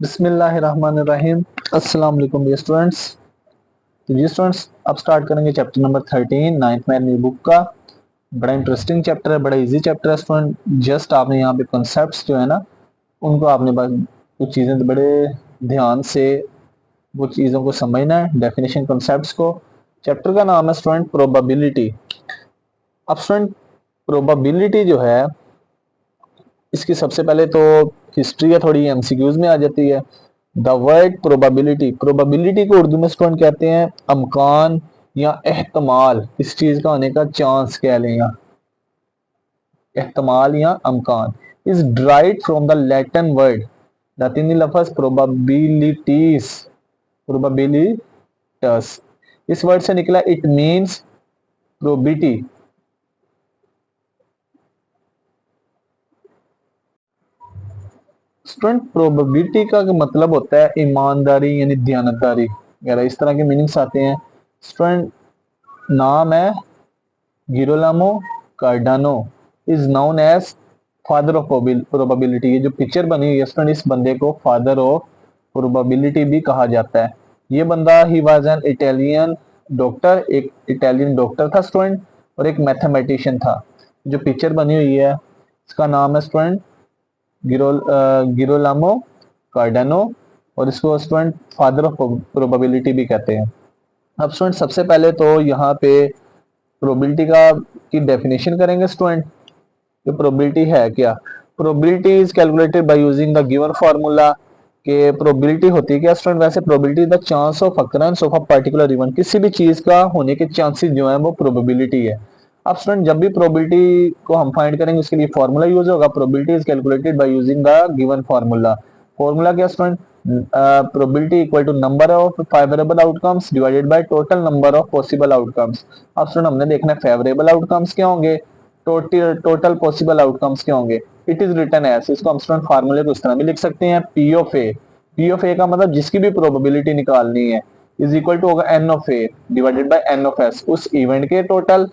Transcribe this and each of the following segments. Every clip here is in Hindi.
बिस्मिल्लाहिर्रहमानिर्रहीम। अस्सलाम वालेकुम डियर स्टूडेंट्स। तो डियर स्टूडेंट्स, अब स्टार्ट करेंगे chapter number 13 ninth math new book का। बड़ा इंटरेस्टिंग चैप्टर है, बड़ा इजी चैप्टर है स्टूडेंट। जस्ट आपने यहाँ पे कॉन्सेप्ट्स जो है ना, उनको आपने बस कुछ चीज़ें बड़े ध्यान से वो चीज़ों को समझना है, डेफिनेशन कॉन्सेप्ट्स को। चैप्टर का नाम है स्टूडेंट प्रोबेबिलिटी। अब स्टूडेंट प्रोबेबिलिटी जो है, इसकी सबसे पहले तो हिस्ट्री है, थोड़ी एमसीक्यूज में आ जाती है। द वर्ड प्रोबेबिलिटी, प्रोबेबिलिटी को उर्दू में स्टूडेंट कहते हैं अमकान या एहतमाल, इस चीज का होने का चांस कह लें, या एहतमाल या अमकान। Is derived from the Latin word, लतीनी लफ्ज प्रोबेबिलिटीज, प्रोबेबिलिटस, इस वर्ड से निकला। It means probity, student probability का मतलब होता है ईमानदारी यानी दयानतदारी वगैरह, इस तरह के मीनिंग्स आते हैं। स्टूडेंट नाम है Girolamo Cardano, is known as father of probability. ये जो पिक्चर बनी हुई है स्टूडेंट, इस बंदे को फादर ऑफ प्रोबेबिलिटी भी कहा जाता है। ये बंदा he was an Italian doctor, एक इटालियन डॉक्टर था स्टूडेंट, और एक मैथमेटिशियन था। जो पिक्चर बनी हुई है इसका नाम है स्टूडेंट गिरोलामो कार्डानो, और इसको स्टूडेंट फादर ऑफ प्रोबेबिलिटी भी कहते हैं। अब स्टूडेंट सबसे पहले तो यहाँ पे प्रोबेबिलिटी का की डेफिनेशन करेंगे स्टूडेंट। तो प्रोबेबिलिटी है क्या? Probability is calculated by using the given formula. के प्रोबेबिलिटी होती है क्या स्टूडेंट? वैसे probability the chance of occurrence of a particular event, किसी भी चीज का होने के चांसेस जो है वो प्रोबेबिलिटी है। अब स्टूडेंट जब भी प्रोबेबिलिटी को हम फाइंड करेंगे उसके लिए फार्मूला यूज होगा। Probability is calculated by using the given formula. Formula क्या student? Probability equal to number of favourable outcomes divided by total number of possible outcomes. अब स्टूडेंट हमने देखना है फेवरेबल आउटकम्स क्या होंगे, टोटल पॉसिबल आउटकम्स क्या होंगे। इट इज रिटन एज, इसको हम स्टूडेंट फार्मूले को इस तरह भी लिख सकते हैं, P of A. P of A का मतलब जिसकी भी प्रोबेबिलिटी निकालनी है इज इक्वल टू होगा n of A divided by N of S, उस इवेंट के total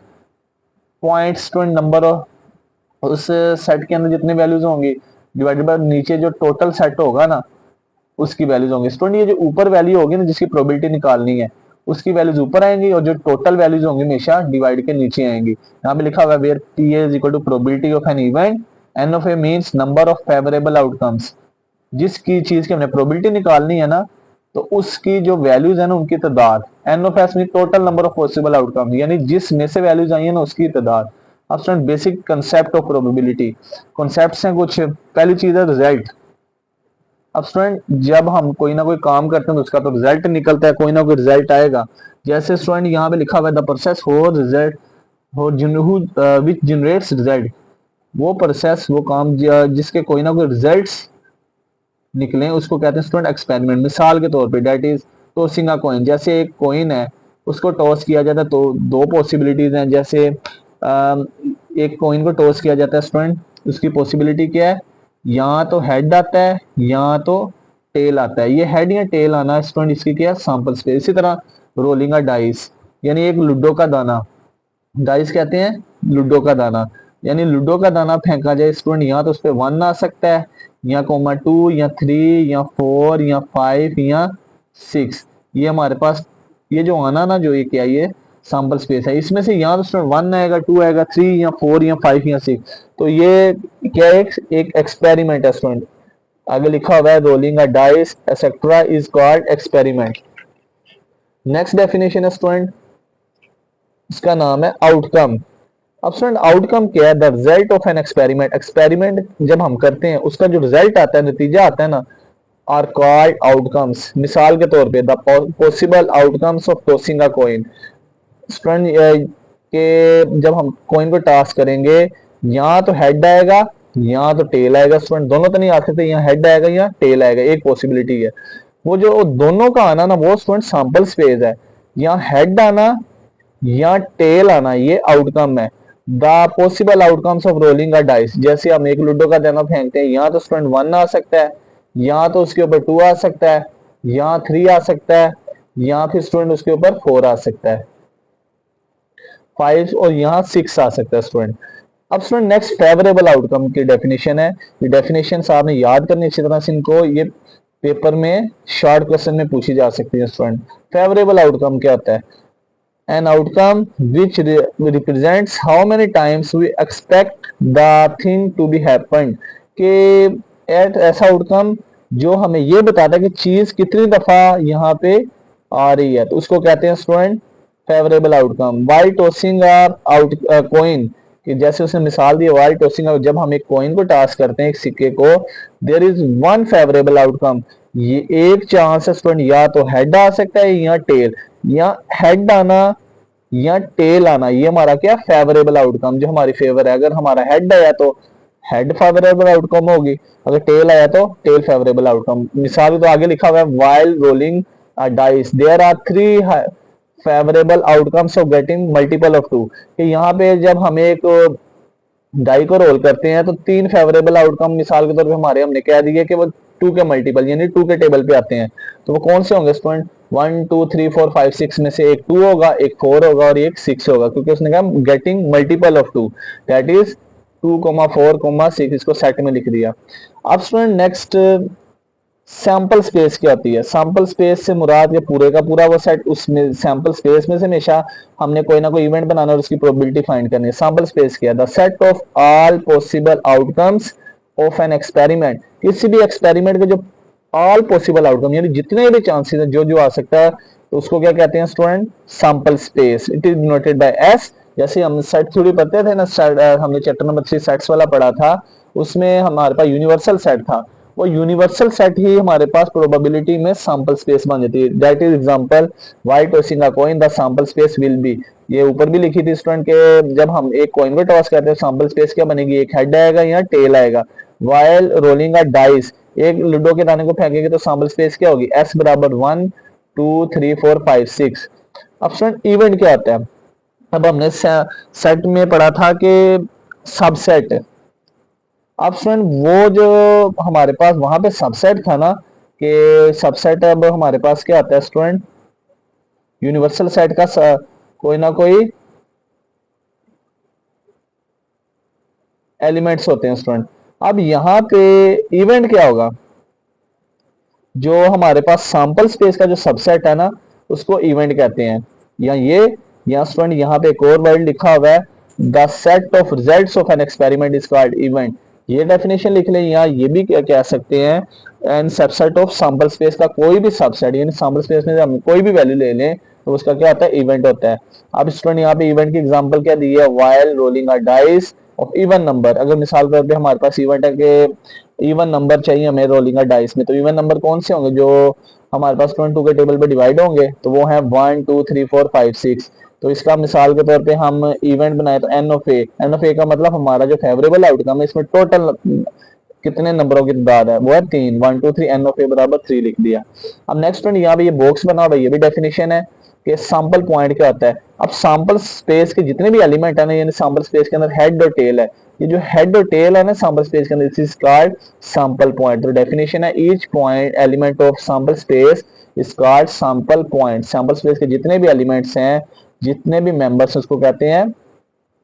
points student number of उस सेट के अंदर जितने वैल्यूज होंगी डिवाइडेड बाय नीचे जो टोटल सेट होगा ना उसकी वैल्यूज होंगी। स्टूडेंट ये जो ऊपर वैल्यू होगी ना जिसकी प्रोबेबिलिटी निकालनी है उसकी वैल्यूज ऊपर आएंगी, और जो टोटल वैल्यूज होंगी हमेशा डिवाइड के नीचे आएंगी। यहाँ पे लिखा हुआ है where P is equal to probability of an event, N of A means number of favourable outcomes. जिसकी चीज की हमने प्रोबेबिलिटी निकालनी है ना तो उसकी जो वैल्यूज है ना उनकी तादाद। N of S mean total number of possible outcome, यानी जिसमें से वैल्यूज आई है ना उसकी तादाद। अब student basic concept of probability, concepts हैं कुछ। पहली चीज है रिजल्ट। अब स्टूडेंट जब हम कोई ना कोई काम करते हैं तो उसका तो रिजल्ट निकलता है, कोई ना कोई रिजल्ट आएगा। जैसे स्टूडेंट यहाँ पे लिखा हुआ है the process for result which generates result, वो प्रोसेस वो काम जिसके कोई ना कोई रिजल्ट्स निकले उसको कहते हैं स्टूडेंट एक्सपेरिमेंट। मिसाल के तौर पे that is tossing a coin, जैसे एक कॉइन है उसको टॉस किया जाता है तो दो पॉसिबिलिटीज हैं। जैसे एक कॉइन को टॉस किया जाता है स्टूडेंट, उसकी पॉसिबिलिटी क्या है? या तो हेड आता है या तो टेल आता है। ये हेड या टेल आना स्टूडेंट इसकी क्या है? Sample space. इसी तरह रोलिंग अ डाइस, यानी एक लूडो का दाना, डाइस कहते हैं लूडो का दाना, यानी लूडो का दाना फेंका जाए स्टूडेंट, या तो उस पर 1 आ सकता है या कोमा 2 या 3 या 4 या 5 या 6। ये हमारे पास ये जो आना ना जो ये क्या ये सैंपल स्पेस है, इसमें से या तो स्टूडेंट 1 आएगा, 2 आएगा, 3 या 4 या 5 या 6। तो ये क्या एक एक्सपेरिमेंट है स्टूडेंट। आगे लिखा हुआ है rolling a dice etcetera is called experiment. Next definition है स्टूडेंट, इसका नाम है आउटकम। अब स्टूडेंट आउटकम क्या है? The result of an experiment. Experiment जब हम करते हैं उसका जो रिजल्ट आता है, नतीजा आता है ना, आर कॉल्ड आउटकम्स। मिसाल के तौर पे the possible outcomes of tossing a coin. Student के जब हम कॉइन को टॉस करेंगे या तो हेड आएगा या तो टेल आएगा। स्टूडेंट दोनों तो नहीं आ सकते, यहाँ हेड आएगा या टेल आएगा, एक पॉसिबिलिटी है। वो जो दोनों का आना ना वो स्टूडेंट सैंपल स्पेस है। यहाँ हेड आना या टेल आना ये आउटकम है। The possible outcomes of rolling a dice, जैसे हम एक लूडो का दाना फेंकते हैं, या तो स्टूडेंट 1 आ सकता है या तो उसके ऊपर 2 आ सकता है या 3 आ सकता है या फिर स्टूडेंट उसके ऊपर 4 आ सकता है, 5 और यहाँ 6 आ सकता है स्टूडेंट। अब स्टूडेंट नेक्स्ट फेवरेबल आउटकम की डेफिनेशन है। ये डेफिनेशन आपने याद करनी अच्छी तरह से इनको। ये पेपर में शॉर्ट क्वेश्चन में पूछी जा सकती है स्टूडेंट। फेवरेबल आउटकम क्या होता है? An outcome which represents how many times we expect the thing to be happen, कि एक ऐसा आउटकम जो हमें ये बताता है कि चीज कितनी दफा यहाँ पे आ रही है, तो उसको कहते हैं student favourable outcome. Why tossing out coin, कि जैसे उसने मिसाल दी, वाई टॉसिंग, जब हम एक कॉइन को टॉस करते हैं, एक सिक्के को, there is one favourable outcome, ये एक चांस है स्टूडेंट, या तो हेड आ सकता है या टेल, या हेड आना या टेल आना, ये हमारा क्या फेवरेबल आउटकम जो हमारी फेवर है। अगर हमारा हेड आया तो हेड फेवरेबल आउटकम होगी, अगर टेल आया तो टेल फेवरेबल आउटकम। मिसाल तो आगे लिखा हुआ है while rolling dice there are three favourable outcomes of getting multiple of two, कि यहाँ पे जब हम एक डाई को रोल करते हैं तो तीन फेवरेबल आउटकम मिसाल के तौर पे हमारे हमने कह दिया कि वो टू के मल्टीपल यानी टू के टेबल पे आते हैं, तो वो कौन से होंगे स्टूडेंट? 1 2 3 4 5 6 में से एक 2 होगा, एक 4 होगा और एक 6 होगा, क्योंकि उसने कहा getting multiple of 2, that is 2 4 6, इसको सेट में लिख दिया। अब स्टूडेंट नेक्स्ट सैंपल स्पेस क्या होती है? सैंपल स्पेस से मुराद ये पूरे का पूरा वो सेट, उसमें सैंपल स्पेस में से हमेशा हमने कोई ना कोई इवेंट बनाना और उसकी प्रोबेबिलिटी फाइंड करनी है। सैंपल स्पेस क्या है? The set of all possible outcomes of an experiment, किसी भी एक्सपेरिमेंट के जो ऑल पॉसिबल आउटकम यानी जितने भी चांसेस है जो जो आ सकता है, तो उसको क्या कहते हैं student? Sample space. It is denoted by S. जैसे हम सेट थ्योरी पढ़ते थे ना, हमने चैप्टर नंबर 3 सेट्स वाला पढ़ा था, उसमें हमारे पास यूनिवर्सल सेट था, वो यूनिवर्सल सेट ही हमारे पास प्रोबेबिलिटी में सैंपल स्पेस बन जाती है। That is example why tossing a coin the sample space will be, ये ऊपर भी लिखी थी स्टूडेंट के जब हम एक कॉइन को टॉस करते हैं सैंपल स्पेस क्या बनेगी? एक हेड आएगा या टेल आएगा। वाइल रोलिंग अ डाइस, एक लूडो के दाने को फेंकेंगे तो सैंपल स्पेस क्या होगी? एस बराबर 1 2 3 4 5 6। अब स्टूडेंट इवेंट क्या होता है? अब हमने सेट में पढ़ा था कि सबसेट। अब स्टूडेंट वो जो हमारे पास वहां पे सबसेट था ना, कि सबसेट अब हमारे पास क्या आता है स्टूडेंट? यूनिवर्सल सेट का कोई ना कोई एलिमेंट्स होते हैं स्टूडेंट। अब यहाँ पे इवेंट क्या होगा? जो हमारे पास सैंपल स्पेस का जो सबसेट है ना, उसको इवेंट कहते हैं। या ये यहाँ स्टूडेंट यहाँ पे एक और वर्ड लिखा हुआ है, the set of results of an experiment is called event. ये डेफिनेशन लिख लें, या ये भी क्या कह सकते हैं, and subset of sample space का कोई भी सबसेट यानी सैंपल स्पेस में हम कोई भी वैल्यू ले लें तो उसका क्या होता है? इवेंट होता है। अब स्टूडेंट यहाँ पे इवेंट की एग्जांपल क्या दी है? While rolling a dice of even number. अगर मिसाल के तौर पे हमारे पास इवेंट है कि इवन नंबर चाहिए हमें रोलिंग अ डाइस में, तो इवन नंबर कौन से होंगे जो हमारे पास 22 के टेबल पे डिवाइड होंगे? तो वो है 1 2 3 4 5 6। तो इसका मिसाल के तौर पे हम इवेंट बनाए तो एन ऑफ ए का मतलब हमारा जो फेवरेबल आउटकम है इसमें टोटल कितने नंबरों की तादाद है? वो है 3, 1 2 3, एन ऑफ ए बराबर 3 लिख दिया। अब नेक्स्ट वन यहाँ पे ये बॉक्स बना हुआ है, ये भी डेफिनेशन है कि सैंपल पॉइंट क्या होता है। अब सैंपल स्पेस के जितने भी एलिमेंट है ना, यानी सैंपल स्पेस के अंदर हेड और टेल है, ये जो हेड और टेल है ना सैंपल स्पेस के अंदर, this is called sample point. तो डेफिनेशन है each point element of sample space is called sample point. Sample space के जितने भी एलिमेंट्स हैं, जितने भी मेंबर्स उसको कहते हैं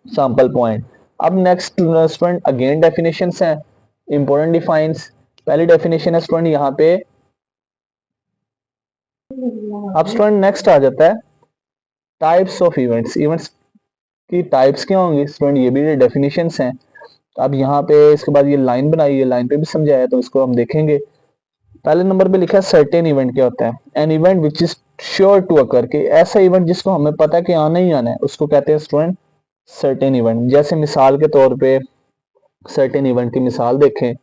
सैंपल पॉइंट। अब नेक्स्ट स्टूडेंट अगेन डेफिनेशंस हैं, इंपॉर्टेंट डिफाइंस। पहली डेफिनेशन है स्टूडेंट यहाँ पे। अब स्टूडेंट नेक्स्ट आ जाता है टाइप्स ऑफ इवेंट्स। इवेंट्स की टाइप्स क्या होंगी स्टूडेंट? ये भी डेफिनेशंस हैं। अब यहाँ पे इसके बाद ये लाइन बनाई है, लाइन पे भी समझाया, तो इसको हम देखेंगे। पहले नंबर पे लिखा है सर्टेन इवेंट क्या होता है? An event which is sure to occur, कि ऐसा इवेंट जिसको हमें पता है कि आना ही आना है, उसको कहते हैं स्टूडेंट सर्टेन इवेंट। जैसे मिसाल के तौर पे सर्टेन इवेंट की मिसाल देखें,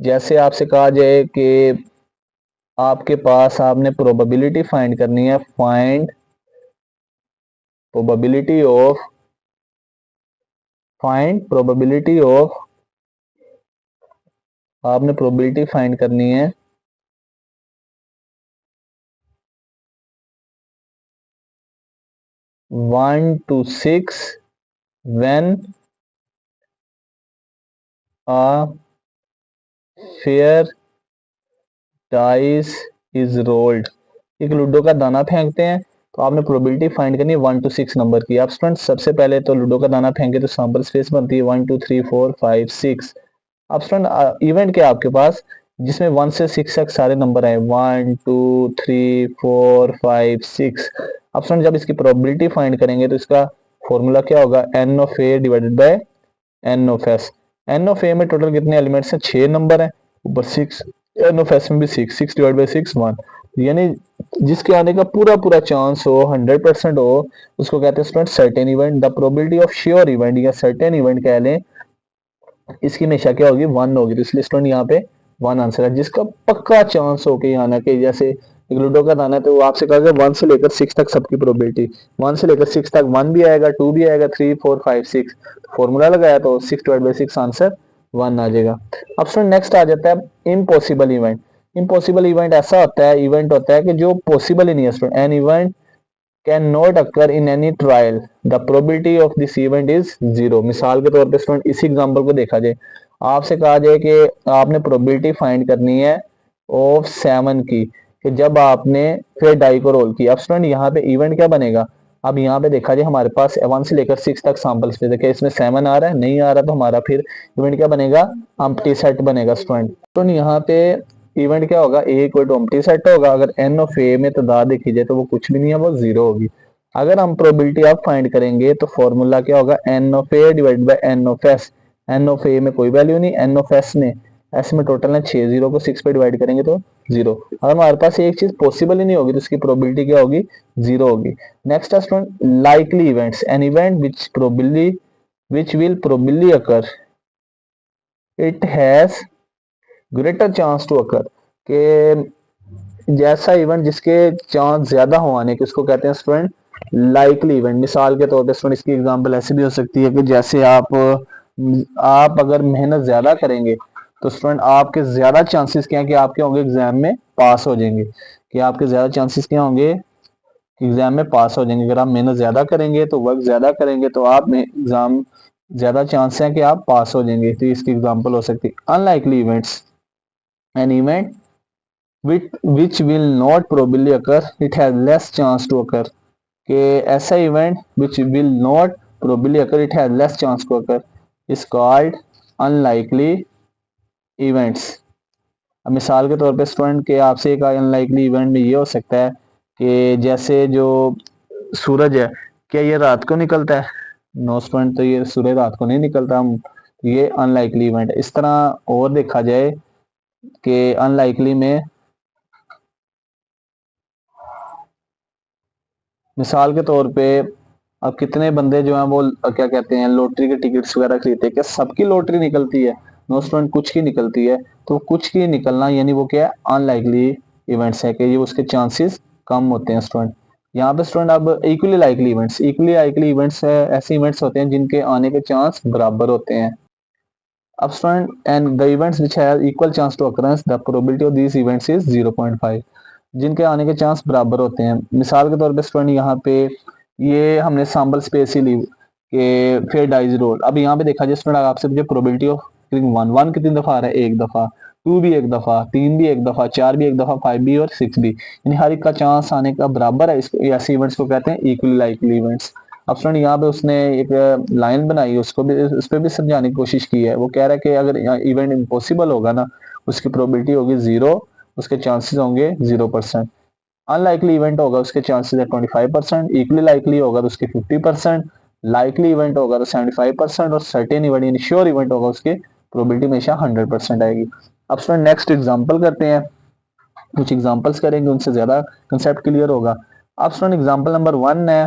जैसे आपसे कहा जाए कि आपके पास आपने प्रोबेबिलिटी फाइंड करनी है, फाइंड प्रोबेबिलिटी ऑफ आपने प्रोबेबिलिटी फाइंड करनी है 1 to 6 when a fair dice is rolled। एक लूडो का दाना फेंकते हैं तो आपने प्रोबेबिलिटी फाइंड करनी है 1 to 6 नंबर की। आप स्टूडेंट सबसे पहले तो लूडो का दाना फेंके तो सैंपल स्पेस बनती है 1 2 3 4 5 6। अब स्टूडेंट इवेंट क्या है आपके पास? जिसमें 1 से 6 तक सारे नंबर आए, 1 2 3 4 5 6। अब फ्रेंड जब इसकी प्रोबेबिलिटी फाइंड करेंगे तो इसका फॉर्मूला क्या होगा, n of A divided by N of S. N of A में टोटल कितने एलिमेंट्स हैं, 6 नंबर हैं, ऊपर 6, एन ऑफ एस में भी 6, 6 डिवाइड बाई 6 1, यानी जिसके आने का पूरा पूरा चांस हो, 100% हो, उसको कहते हैं student certain event. The probability of sure event या सर्टेन इवेंट कह लें, इसकी हमेशा क्या होगी, 1 होगी। तो इसलिए स्टूडेंट यहाँ पे 1 आंसर है, जिसका पक्का चांस हो के आना के, जैसे एक लूडो का दाना है तो वो आपसे कहा 1 से लेकर 6 तक सबकी प्रोबेबिलिटी, 1 से लेकर 6 तक 1 भी आएगा, 2 भी आएगा, 3 4 5 6, फॉर्मूला लगाया तो 6 डिवाइड बाई 6 आंसर 1 आ जाएगा। अब स्टूडेंट नेक्स्ट आ जाता है इम्पॉसिबल इवेंट। इम्पॉसिबल इवेंट ऐसा होता है, इवेंट होता है कि जो पॉसिबल ही नहीं है student. An event can not occur in any trial, the probability of this event is 0। मिसाल के तौर पे स्टूडेंट इसी एग्जांपल को देखा जाए, आपसे कहा जाए कि आपने प्रोबेबिलिटी फाइंड करनी है ऑफ 7 की, कि जब आपने फिर डाई को रोल किया। अब स्टूडेंट यहाँ पे इवेंट क्या बनेगा, अब यहाँ पे देखा जाए हमारे पास 1 से लेकर 6 तक सैंपल्स पे देखिए, इसमें 7 आ रहा है, नहीं आ रहा, तो हमारा फिर इवेंट क्या बनेगा, एम्प्टी सेट बनेगा स्टूडेंट। तो यहाँ पे इवेंट क्या होगा, ए इक्वल टू एम्प्टी सेट होगा। अगर एन ऑफ ए में तादाद देखी जाए तो वो कुछ भी नहीं है, वो 0 होगी। अगर हम प्रोबेबिलिटी आप फाइंड करेंगे तो फॉर्मूला क्या होगा, n of A divide by N of S. N of A में कोई वैल्यू नहीं, एन ऑफ एस में, एस में टोटल है 6, 0 को 6 पे डिवाइड करेंगे तो 0। अगर हमारे पास एक चीज पॉसिबल ही नहीं होगी तो उसकी प्रोबेबिलिटी क्या होगी, 0 होगी। नेक्स्ट है student likely events, an event which will probably occur, it has greater chance to occur, के जैसा इवेंट जिसके चांस ज्यादा हो आने के, उसको कहते हैं स्टूडेंट लाइकली इवेंट। मिसाल के तौर पे स्टूडेंट इसकी एग्जांपल ऐसे भी हो सकती है कि जैसे आप अगर मेहनत ज्यादा करेंगे तो स्टूडेंट आपके ज्यादा चांसेस क्या है कि आपके होंगे एग्जाम में पास हो जाएंगे, कि आपके ज्यादा चांसेस क्या होंगे, एग्जाम में पास हो जाएंगे। अगर आप मेहनत ज्यादा करेंगे तो वर्क ज्यादा करेंगे तो आप में एग्जाम ज्यादा चांस है कि आप पास हो जाएंगे, तो इसकी एग्जांपल हो सकती है unlikely events, an event which will not probably occur, it has less chance to occur, कि ऐसा event which will not probably occur, it has less chance to occur is called unlikely events। अब मिसाल के तौर पे स्टूडेंट के आपसे एक अनलाइकली इवेंट में ये हो सकता है कि जैसे जो सूरज है, क्या ये रात को निकलता है, नो स्टूडेंट, तो ये सूरज रात को नहीं निकलता, हम ये अनलाइकली इवेंट है। इस तरह और देखा जाए कि अनलाइकली में मिसाल के तौर पे अब कितने बंदे जो हैं वो क्या कहते हैं लॉटरी के टिकट्स वगैरह खरीदते हैं, क्या सबकी लॉटरी निकलती है, नो स्टूडेंट, कुछ की निकलती है। तो कुछ की निकलना यानी वो क्या है, अनलाइकली इवेंट्स है, कि ये उसके चांसेस कम होते हैं स्टूडेंट। यहाँ पे स्टूडेंट अब इक्वली लाइकली इवेंट्स है, ऐसे इवेंट्स होते हैं जिनके आने के चांस बराबर होते हैं। अब student and the events which have equal chance to occurrence, the probability of these events is 0.5, जिनके आने के चांस बराबर होते हैं। मिसाल के तौर पे स्टूडेंट यहाँ पे ये हमने सैम्पल स्पेस ही ली कि फिर डाइज रोल। अब यहाँ पे देखा जाए स्टूडेंट आपसे मुझे प्रोबेबिलिटी ऑफ वन, वन कितनी दफा आ रहा है, एक दफा, टू भी एक दफा, तीन भी एक दफा, चार भी एक दफा, फाइव भी और सिक्स भी, यानी हर एक का चांस आने का बराबर है। इसको ऐसे इवेंट्स को कहते हैं इक्वली लाइकली इवेंट्स। अब स्टूडेंट यहाँ पे उसने एक लाइन बनाई, उसको भी उस पर भी समझाने की कोशिश की है। वो कह रहा है कि अगर इवेंट इम्पॉसिबल होगा ना, उसकी प्रोबेबिलिटी होगी 0, उसके चांसेस होंगे 0%। अनलाइकली इवेंट होगा उसके चांसेस है 25%, इक्वली लाइकली होगा तो उसके 50%, लाइकली इवेंट होगा तो 75%, और सर्टेन इवेंट यानी श्योर इवेंट होगा उसके प्रोबेबिलिटी हमेशा 100% आएगी। अब स्टूडेंट नेक्स्ट एग्जांपल करते हैं, कुछ एग्जांपल्स करेंगे, उनसे ज्यादा कंसेप्ट क्लियर होगा। अब स्टूडेंट एग्जांपल नंबर 1 है,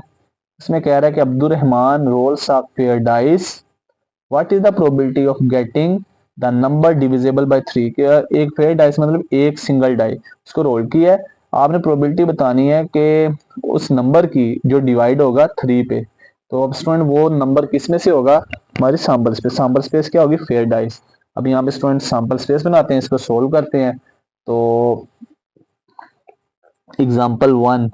इसमें कह रहा है कि Abdul Rahman rolls a pair dice, what is the probability of getting the number divisible by 3, एक पेयर डाइस मतलब एक सिंगल डाई, उसको रोल किया है, आपने प्रोबेबिलिटी बतानी है कि उस नंबर की जो डिवाइड होगा 3 पे। तो अब स्टूडेंट वो नंबर किस में से होगा, हमारी सैंपल स्पेस, सैंपल स्पेस क्या होगी, फेयर डाइस। अब यहाँ पे स्टूडेंट सैंपल स्पेस बनाते हैं, इसको सोल्व करते हैं। तो एग्जाम्पल 1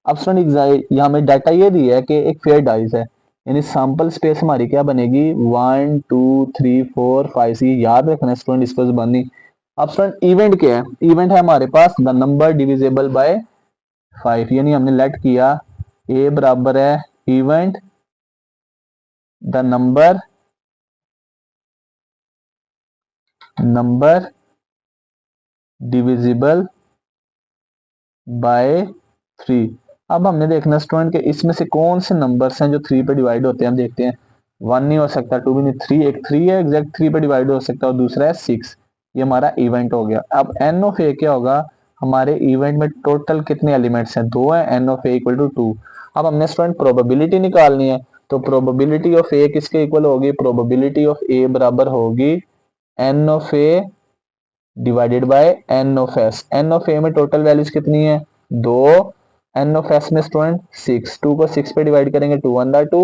अब स्टूडेंट यहाँ में डाटा ये दिया है कि एक फेयर डाइस है, यानी सैंपल स्पेस हमारी क्या बनेगी, 1 2 3 4 5 6, याद रखना स्टूडेंट इसको जबानी। अब स्टूडेंट इवेंट क्या है, इवेंट है हमारे पास द नंबर डिविजिबल बाय 5, यानी हमने लेट किया ए बराबर है event the number number divisible by 3। अब हमने देखना स्टूडेंट के इसमें से कौन से नंबर्स हैं जो 3 पे डिवाइड होते हैं। हम देखते हैं 1 नहीं हो सकता, 2 भी नहीं, 3 एक 3 है एग्जैक्ट 3 पे डिवाइड हो सकता है और दूसरा है 6। ये हमारा इवेंट हो गया। अब एन ऑफ ए क्या होगा, हमारे इवेंट में टोटल कितने एलिमेंट्स हैं, 2 है, N of A equal to 2। अब हमने स्टूडेंट प्रोबेबिलिटी निकालनी है, तो प्रोबेबिलिटी ऑफ ए किसके इक्वल होगी, प्रोबेबिलिटी ऑफ ए बराबर होगी N of A divided by N of S. N of A में टोटल वैल्यूज कितनी है, 2, एन ऑफ एस में स्टूडेंट 6, 2 को 6 पे डिवाइड करेंगे 2 1 2,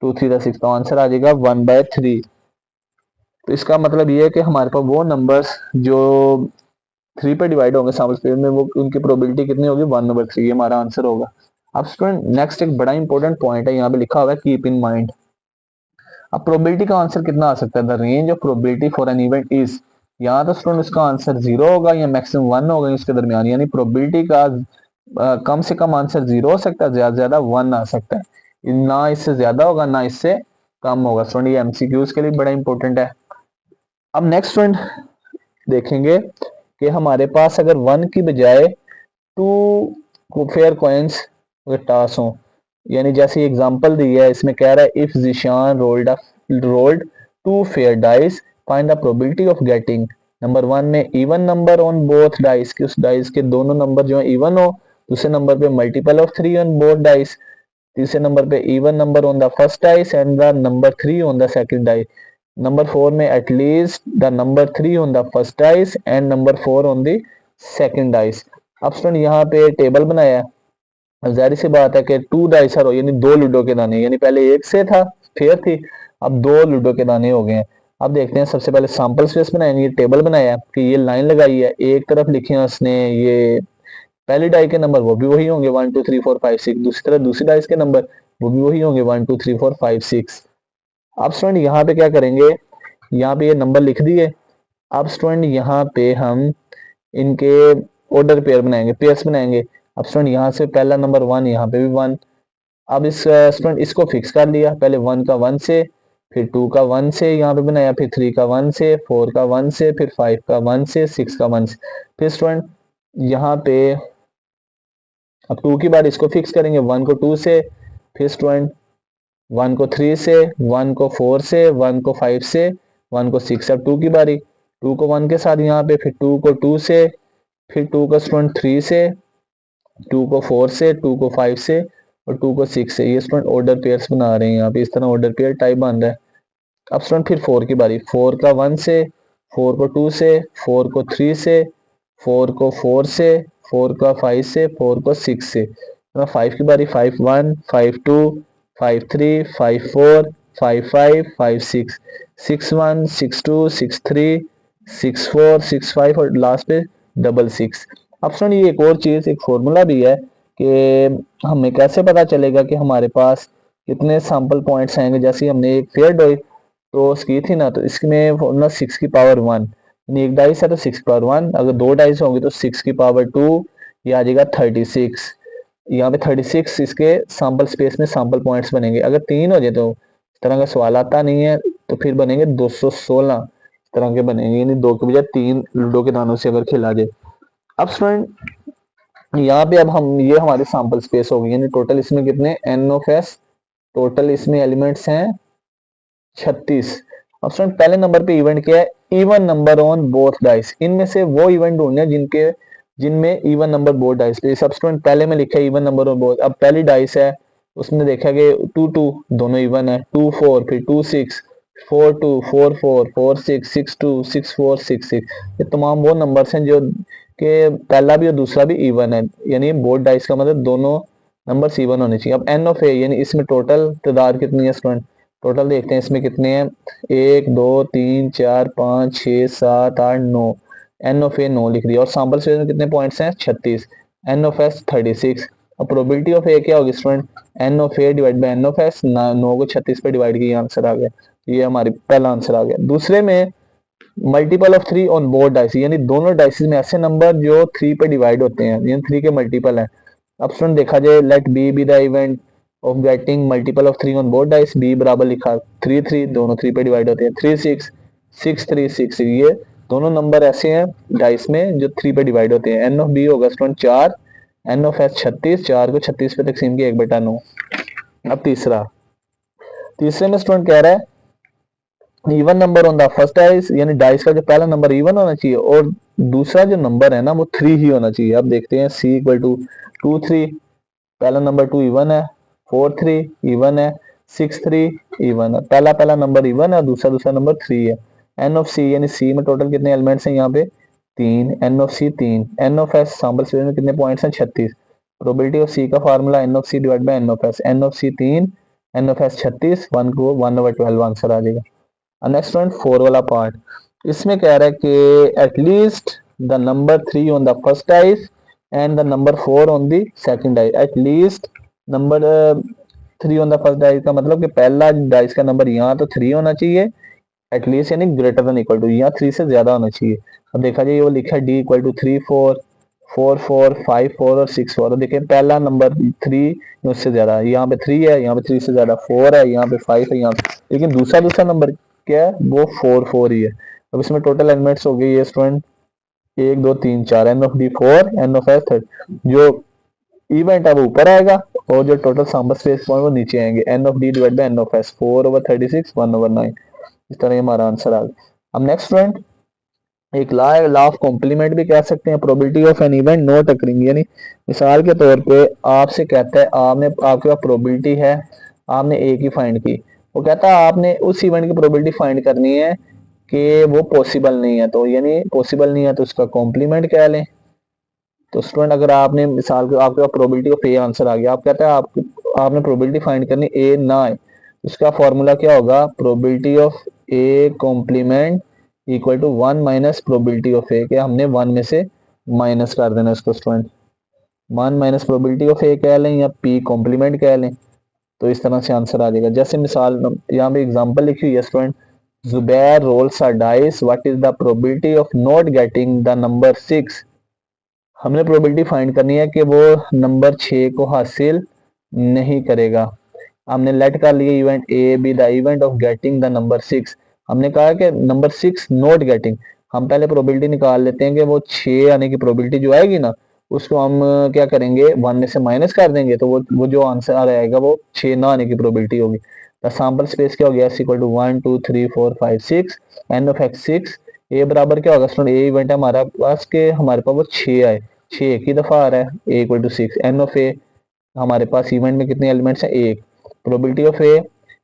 2 3 6, तो आंसर आ जाएगा 1/3। तो इसका मतलब ये है कि हमारे पास वो नंबर्स जो 3 पे डिवाइड होंगे सैंपल स्पेस में, वो उनकी प्रोबेबिलिटी कितनी होगी, 1/3। ये हमारा आंसर होगा। अब स्टूडेंट नेक्स्ट एक बड़ा इंपॉर्टेंट पॉइंट है, यहाँ पे लिखा हुआ है कीप इन माइंड। अब प्रोबेबिलिटी का आंसर कितना आ सकता है, the range of probability for an event is, यहाँ तो स्टूडेंट उसका आंसर 0 होगा या मैक्सिमम 1 होगा इसके दरमियान, यानी प्रोबेबिलिटी का कम से कम आंसर 0 हो सकता है, ज्यादा ज्यादा 1 आ सकता है, ना इससे ज्यादा होगा ना इससे कम होगा। स्टूडेंट ये एमसीक्यूज के लिए बड़ा इंपॉर्टेंट है। अब नेक्स्ट स्टूडेंट देखेंगे कि हमारे पास अगर 1 की बजाय 2 फेयर कॉइन्स अगर टॉस हो, यानी जैसे एग्जांपल दी है इसमें कह रहा है if Zeeshan rolled 2 fair dice find the probability of getting. Number 1 में even number on both dice, कि उस डाइस के दोनों नंबर जो है इवन हो। दूसरे नंबर पे multiple of 3 on both dice. तीसरे नंबर पे even number on the first dice and the number 3 on the second dice. Number 4 में at least the number 3 on the first dice and number 4 on the second dice. अब स्टूडेंट यहाँ पे टेबल बनाया है, जाहिर सी बात है कि 2 डाइसर हो यानी 2 लूडो के दाने, यानी पहले एक से था फेयर थी, अब 2 लूडो के दाने हो गए हैं। अब देखते हैं, सबसे पहले सैंपल स्पेस बनाएंगे, टेबल बनाया है कि ये लाइन लगाई है, एक तरफ लिखे हैं उसने ये पहली डाई के नंबर वो भी वही होंगे 1 2 3 4 5 6, दूसरी तरफ दूसरी डाइस के नंबर वो भी वही होंगे 1 2 3 4 5 6। अब स्टूडेंट यहाँ पे क्या करेंगे, यहाँ पे ये नंबर लिख दिए। अब स्टूडेंट यहाँ पे हम इनके ऑर्डर पेयर बनाएंगे, पेयर्स बनाएंगे। अब स्टूडेंट यहाँ से पहला नंबर 1, यहाँ पे भी 1। अब इस स्टूडेंट इसको फिक्स कर लिया, पहले 1 का 1 से, फिर 2 का 1 से यहाँ पे बनाया, फिर 3 का 1 से, 4 का 1 से, फिर 5 का 1 से, 6 का 1 से। फिर स्टूडेंट यहाँ पे अब 2 की बार इसको फिक्स करेंगे, 1 को 2 से, फिर स्टूडेंट 1 को 3 से, 1 को 4 से, 1 को 5 से, 1 को 6। अब 2 की बारी, 2 को 1 के साथ यहाँ पे, फिर 2 को 2 से, फिर 2 को स्टूडेंट 3 से, 2 को 4 से, 2 को 5 से और 2 को 6 से। ये स्टूडेंट ऑर्डर पेयर्स बना रहे हैं, यहाँ पे इस तरह ऑर्डर पेयर टाइप बन रहा है। अब स्टूडेंट फिर 4 की बारी, 4 का 1 से, 4 को 2 से, 4 को 3 से, 4 को 4 से, 4 का 5 से, 4 को 6 से। 5 की बारी, 5 1 5 2 5 3 5 4 5 5 5 6 6 1 6 2 6 3 6 4 6 5 और लास्ट पे 6 अब सुन ये एक और चीज, एक फॉर्मूला भी है कि हमें कैसे पता चलेगा कि हमारे पास कितने सैंपल पॉइंट्स आएंगे। जैसे हमने एक फेयर डॉई टॉस की थी ना, तो इसमें फॉर्मूला 6 की पावर 1, यानी एक डाइस है तो 6 की पावर 1, अगर 2 डाइस होंगे तो 6 की पावर 2, ये आ जाएगा 36। यहाँ पे 36 इसके सैंपल स्पेस में सैंपल पॉइंट्स बनेंगे। अगर 3 हो जाए तो इस तरह का सवाल आता नहीं है, तो फिर बनेंगे 216 इस तरह के बनेंगे, यानी 2 के बजाय 3 लूडो के दानों से अगर खेला जाए। अब स्टूडेंट यहाँ पे अब हम ये हमारे सैंपल स्पेस हो गई, यानी टोटल इसमें कितने एन ऑफ एस, टोटल इसमें एलिमेंट्स हैं 36। अब स्टूडेंट पहले नंबर पे इवेंट क्या है, even number on both dice. इनमें से वो इवेंट ढूंढने जिनके जिनमें इवन नंबर बोथ डाइस पे। सब स्टूडेंट पहले में लिखा है इवन नंबर ऑन बोथ। अब पहली डाइस है उसने देखा कि 2 2 दोनों इवन है, 2 4 फिर 2 6 4 2 4 4 4 6 6 2 6 4 6 6। ये तमाम वो नंबर्स हैं जो कि पहला भी और दूसरा भी इवन है, यानी बोथ डाइस का मतलब दोनों नंबर्स इवन होने चाहिए। अब एन ऑफ ए यानी इसमें टोटल तादाद कितनी है स्टूडेंट, टोटल देखते हैं इसमें कितने हैं, 1 2 3 4 5 6 7 8 9। एन ऑफ ए 9 लिख दिया और सैंपल स्पेस में कितने पॉइंट्स हैं 36, एन ऑफ एस 36। अब प्रोबेबिलिटी ऑफ ए क्या होगी student, N of A divide by N of S, 9 को 36 पे डिवाइड किया आंसर आ गया। ये हमारी पहला आंसर आ गया। दूसरे में multiple of 3 on both dice, यानी दोनों डाइसिस में ऐसे नंबर जो 3 पे डिवाइड होते हैं, यानी 3 के मल्टीपल है। अब स्टूडेंट देखा जाए, let B be the event of getting multiple of 3 on both dice, B बराबर लिखा 3 3, दोनों 3 पे डिवाइड होते हैं, 3 6 6 3 6 ये दोनों नंबर ऐसे हैं डाइस में जो 3 पे डिवाइड होते हैं। एन ऑफ बी होगा स्टूडेंट 4, एन ऑफ एस 36, 4 को 36 पे तकसीम किया 1/9। अब तीसरे में स्टूडेंट कह रहा है even number on the first dice, यानी डाइस का जो पहला नंबर इवन होना चाहिए और दूसरा जो नंबर है ना वो 3 ही होना चाहिए। अब देखते हैं सी इक्वल टू 2 3, पहला नंबर 2 इवन है, 4 3 इवन है, 6 3 इवन है। पहला नंबर इवन है, दूसरा नंबर 3 है। एन ऑफ सी, यानी सी में टोटल कितने एलिमेंट्स हैं यहाँ पे 3, N of C 3, N of S sample space में कितने पॉइंट्स हैं 36। प्रोबेबिलिटी ऑफ सी का formula N of C divide by N of S, N of C 3, N of S 36, 1 को 1/12 आंसर आ जाएगा। नेक्स्ट वन 4 वाला पार्ट, इसमें कह रहा है कि at least the number 3 on the first dice and the number 4 on the second dice. At least number 3 on the first dice का मतलब कि पहला डाइस का नंबर यहाँ तो 3 होना चाहिए एटलीस्ट, यानी ग्रेटर देन इक्वल टू, यहाँ 3 से ज्यादा होना चाहिए। अब देखा जाए वो लिखा है डी इक्वल टू 3 4 4 4 5 4 और 6 4। देखिए पहला नंबर 3 उससे ज्यादा है, यहाँ पे 3 है, यहाँ पे 3 से ज्यादा 4 है, यहाँ पे 5 है, यहाँ पे, लेकिन दूसरा नंबर क्या है वो 4 4 ही है। अब इसमें टोटल एलिमेंट्स हो गई ये student 1 2 3 4, N of D 4, N of S 3, जो इवेंट है वो ऊपर आएगा और जो टोटल सैंपल स्पेस पॉइंट वो नीचे आएंगे। N of D divide by N of S 4/36 1/9। इस तरह हमारा आंसर आ गया। अब नेक्स्ट स्टूडेंट एक लॉ ऑफ कॉम्प्लीमेंट भी कह सकते हैं, probability of an event not occurring, यानी मिसाल के तौर पे आपसे कहता है आपके पास प्रोबेबिलिटी है, आपने ए की फाइंड की, वो कहता है आपने उस इवेंट की प्रोबेबिलिटी फाइंड करनी है कि वो पॉसिबल नहीं है, तो यानी पॉसिबल नहीं है तो उसका कॉम्प्लीमेंट कह लें। तो स्टूडेंट अगर आपने मिसाल के आपके पास प्रोबेबिलिटी ऑफ ए आंसर आ गया, आप कहते हैं आपने प्रोबेबिलिटी फाइंड करनी ए ना आए, उसका फॉर्मूला क्या होगा, probability of A complement equal to 1 minus probability of A, के हमने 1 में से माइनस कर देना इसको student, 1 minus probability of A कह लें या पी कॉम्प्लीमेंट कह लें, तो इस तरह से आंसर आ जाएगा। जैसे मिसाल यहाँ पे एग्जांपल लिखी हुई है student, Zubair rolls a dice, what is the probability of not getting the number 6। हमने प्रोबेबिलिटी फाइंड करनी है कि वो नंबर 6 को हासिल नहीं करेगा। हमने लेट कर लिया event A B the event of getting the number 6, हमने कहा कि नंबर 6 नॉट गेटिंग, हम पहले प्रोबेबिलिटी निकाल लेते हैं कि वो 6 आने की प्रोबेबिलिटी जो आएगी ना उसको हम क्या करेंगे 1 में से माइनस कर देंगे, तो वो जो आंसर आएगा वो 6 ना आने की प्रोबेबिलिटी होगी। द सैंपल स्पेस क्या हो गया equal to 1 2 3 4 5 6, N of X 6, A बराबर क्या होगा स्टूडेंट, ए इवेंट है हमारा पास के हमारे पास वो 6 आए, 6 एक ही दफा आ रहा है, ए इक्वल टू 6, एन ऑफ ए हमारे पास इवेंट में कितने एलिमेंट्स हैं 1, प्रोबेबिलिटी ऑफ ए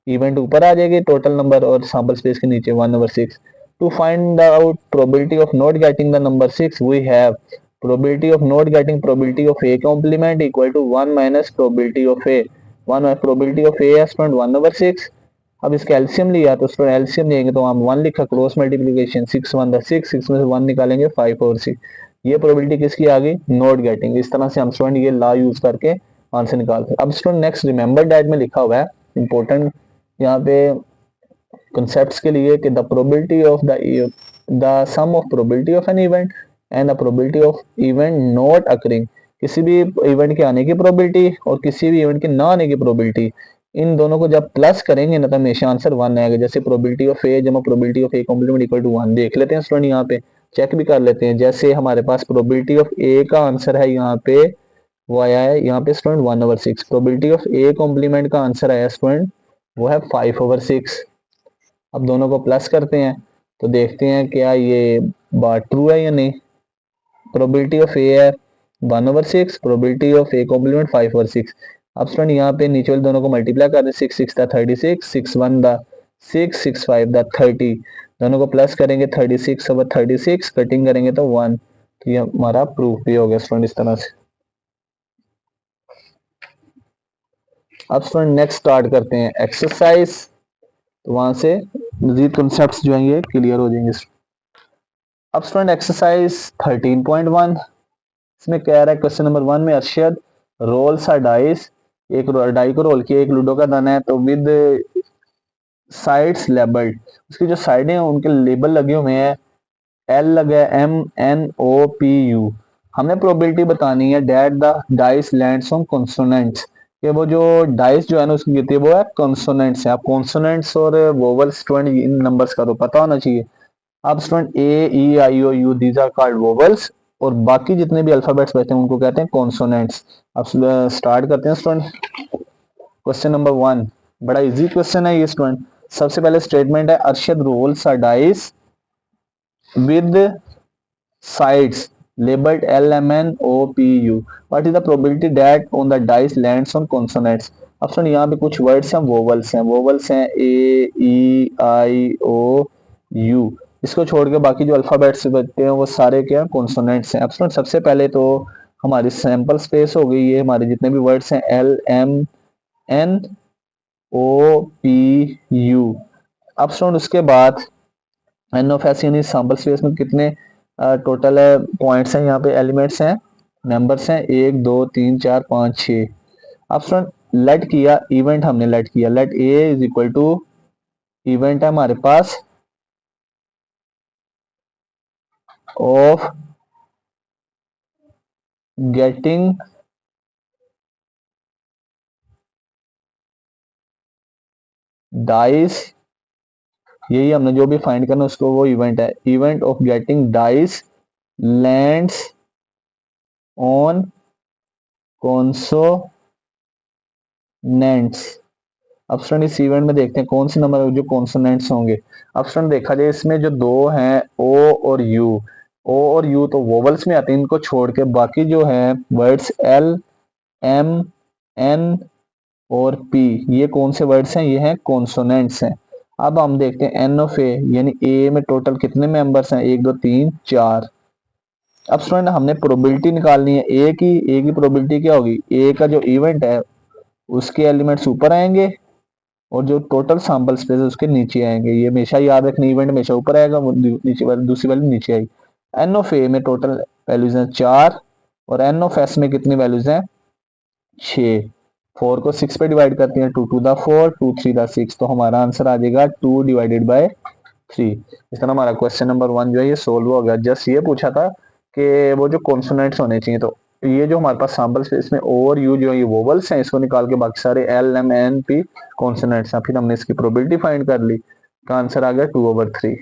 इवेंट ऊपर आ जाएगी टोटल नंबर और सैंपल स्पेस के नीचे 1/6। To find out probability of not getting the number 6 we have probability of not getting probability of A complement equal to 1 minus probability of A, 1 probability of A है स्टूडेंट 1/6। अब इसका एलसीएम लिया तो स्टूडेंट एलसीएम लेंगे तो हम 1 लिखा, क्रॉस मल्टीप्लिकेशन 6 1 द 6, 6 में से 1 निकालेंगे 5 और 6, ये प्रोबेबिलिटी किसकी आ गई नॉट गेटिंग। इस तरह से हम स्टूडेंट ये लॉ यूज करके आंसर निकालते हैं। अब स्टूडेंट नेक्स्ट रिमेंबर दैट में लिखा हुआ है इंपॉर्टेंट यहाँ पे concepts के लिए कि the probability of the sum of probability of an event and the probability of event not occurring, किसी भी इवेंट के आने की प्रोबेबिलिटी और किसी भी इवेंट के ना आने की प्रोबेबिलिटी, इन दोनों को जब प्लस करेंगे ना तो हमेशा आंसर 1 आएगा। जैसे प्रोबेबिलिटी ऑफ ए जमा probability of A complement equal to 1, देख लेते हैं स्टूडेंट यहाँ पे चेक भी कर लेते हैं। जैसे हमारे पास प्रोबेबिलिटी ऑफ ए का आंसर है यहाँ पे वो आया है यहाँ पे student 1/6, probability of A complement का आंसर आया स्टूडेंट वो है 5/6। अब दोनों को प्लस करते हैं तो देखते हैं क्या ये बात ट्रू है या नहीं। प्रोबेबिलिटी ऑफ ए है 1/6, प्रोबेबिलिटी ऑफ ए कॉम्प्लीमेंट 5/6। अब स्टूडेंट यहाँ पे नीचे वाले दोनों को मल्टीप्लाई कर दें, 6 6 दा 36, 6 1 दा 6, 6 5 दा 30, दोनों को प्लस करेंगे 36/36, कटिंग करेंगे तो 1, तो ये हमारा प्रूफ भी हो गया स्टूडेंट इस तरह से। अब स्टूडेंट नेक्स्ट स्टार्ट करते हैं एक्सरसाइज, तो वहां से मजीद कॉन्सेप्ट्स जो हैं ये क्लियर हो जाएंगे। अब स्टूडेंट एक्सरसाइज 13.1, इसमें कह रहा है क्वेश्चन नंबर 1 में अरशद रोल्स अ डाइस, एक डाई को रोल किया, एक लूडो का दाना है, तो विद साइड्स लेबल्ड, उसकी जो साइडें हैं उनके लेबल लगे हुए हैं, एल लगा है MNOPU। हमने प्रोबेबिलिटी बतानी है that the dice lands on consonants, कि वो जो डाइस जो है ना उसकी गिरती है वो है कॉन्सोनेंट्स है। आप कॉन्सोनेंट्स और वोवल स्टूडेंट इन नंबर्स का तो पता होना चाहिए। अब student A E I O U these are called vowels, और बाकी जितने भी अल्फाबेट्स बचते हैं उनको कहते हैं कॉन्सोनेंट्स। अब स्टार्ट करते हैं स्टूडेंट। क्वेश्चन नंबर 1 बड़ा इजी क्वेश्चन है ये स्टूडेंट। सबसे पहले स्टेटमेंट है Arshad rolls a dice with sides labeled L, M, N, O, P, U. What is the probability that on the dice lands on consonants? अब सुन यहाँ पे कुछ वर्ड्स हैं, वोवल्स हैं ए ई आई ओ यू। इसको छोड़ के बाकी जो अल्फाबेट्स बचते हैं वो सारे क्या कॉन्सोनेंट्स हैं। अब सुन सबसे पहले तो हमारी सैंपल स्पेस हो गई, ये हमारे जितने भी वर्ड्स हैं L M N O P U. अब सुन उसके बाद एन ऑफ एस यानी सैंपल स्पेस में कितने टोटल है पॉइंट्स हैं, यहाँ पे एलिमेंट्स हैं, नंबर्स हैं 1 2 3 4 5 6। अब स्टूडेंट लेट किया, इवेंट हमने लेट किया, let A is equal to event है हमारे पास ऑफ गेटिंग डाइस, यही हमने जो भी फाइंड करना उसको वो इवेंट है, event of getting dice lands on consonants. अब स्टूडेंट इस इवेंट में देखते हैं कौन से नंबर जो कॉन्सोनेंट्स होंगे। अब स्टूडेंट देखा जाए इसमें जो दो हैं ओ और यू, ओ और यू तो वोवल्स में आते हैं, इनको छोड़ के बाकी जो है वर्ड्स एल एम एन और पी, ये कौन से वर्ड्स हैं, ये हैं कॉन्सोनेंट्स हैं। अब हम देखते हैं एन ऑफ ए, यानी ए में टोटल कितने मेंबर्स हैं 1 2 3 4। अब स्टूडेंट हमने प्रोबेबिलिटी निकालनी है ए की प्रोबेबिलिटी क्या होगी, ए का जो इवेंट है उसके एलिमेंट्स ऊपर आएंगे और जो टोटल सैंपल स्पेस है उसके नीचे आएंगे। ये हमेशा याद रखना, इवेंट हमेशा ऊपर आएगा, नीचे वाली दूसरी वाली नीचे आएगी। एन ऑफ ए में टोटल वैल्यूज हैं 4 और एन ऑफ एस में कितनी वैल्यूज हैं 6। 4 को 6 पे डिवाइड करते हैं, 2 टू द 4 2 3 द 6, तो हमारा आंसर आ जाएगा 2 डिवाइडेड बाय 3। इस तरह हमारा क्वेश्चन नंबर 1 जो है ये सोल्व हो गया। जस्ट ये पूछा था कि वो जो कॉन्सोनेंट्स होने चाहिए, तो ये जो हमारे पास सैंपल स्पेस में ओ और यू जो ये वोवल्स हैं इसको निकाल के बाकी सारे L M N P consonants हैं, फिर हमने इसकी प्रोबेबिलिटी फाइंड कर ली, का आंसर आ गया 2/3।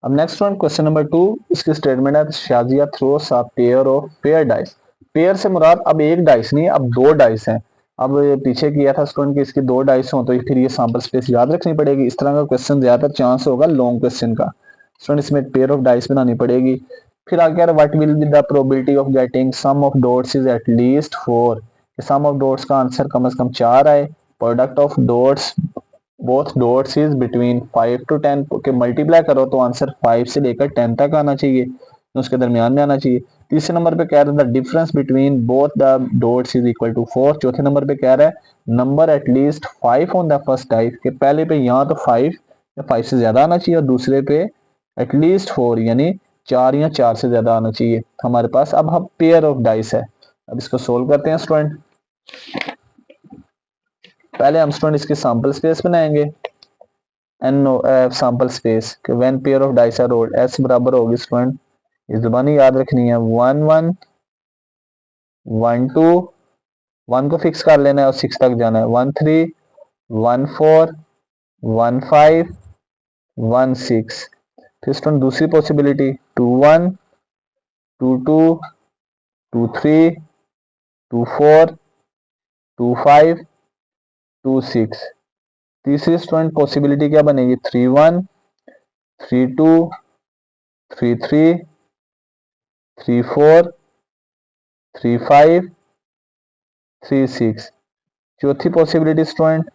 अब नेक्स्ट वन क्वेश्चन नंबर 2, इसकी स्टेटमेंट है Shazia throws a pair of pair dice. Pair से मुराद अब एक डाइस नहीं है, अब दो डाइस हैं। अब पीछे किया था स्टूडेंट कि इसकी दो डाइस हो तो फिर ये सैंपल स्पेस याद रखनी पड़ेगी। इस तरह का क्वेश्चन ज्यादातर चांस होगा लॉन्ग क्वेश्चन का, स्टूडेंट इसमें पेयर ऑफ डाइस बनानी पड़ेगी। फिर आगे what will be the probability of getting sum of dots is at least 4, sum of dots का आंसर कम से कम 4 आए। Product of dots both dots is between 5 to 10 के मल्टीप्लाई करो तो आंसर 5 से लेकर 10 तक आना चाहिए, उसके दरमियान में आना चाहिए। तीसरे नंबर पे कह रहा है difference between both the dots is equal to 4। चौथे नंबर पे कह रहा है number at least 5 on the first type, के पहले पे यहाँ तो 5 या 5 से ज्यादा आना चाहिए और दूसरे पे एटलीस्ट 4 यानी 4 या 4 से ज्यादा आना चाहिए हमारे पास। अब हम पेयर ऑफ डाइस है, अब इसको सोल्व करते हैं स्टूडेंट। पहले हम स्टूडेंट इसकी सैंपल स्पेस बनाएंगे, an sample space when pair of dice are rolled, S बराबर होगी स्टूडेंट, इस जुबानी याद रखनी है 1 1 1 2, 1 को फिक्स कर लेना है और 6 तक जाना है, 1 3 1 4 1 5 1 6। फिर स्टूडेंट दूसरी पॉसिबिलिटी 2 1 2 2 2 3 2 4 2 5 2 6। तीसरी स्टूडेंट पॉसिबिलिटी क्या बनेगी 3 1 3 2 3 3 3 4 3 5 3 6। चौथी पॉसिबिलिटी स्टूडेंट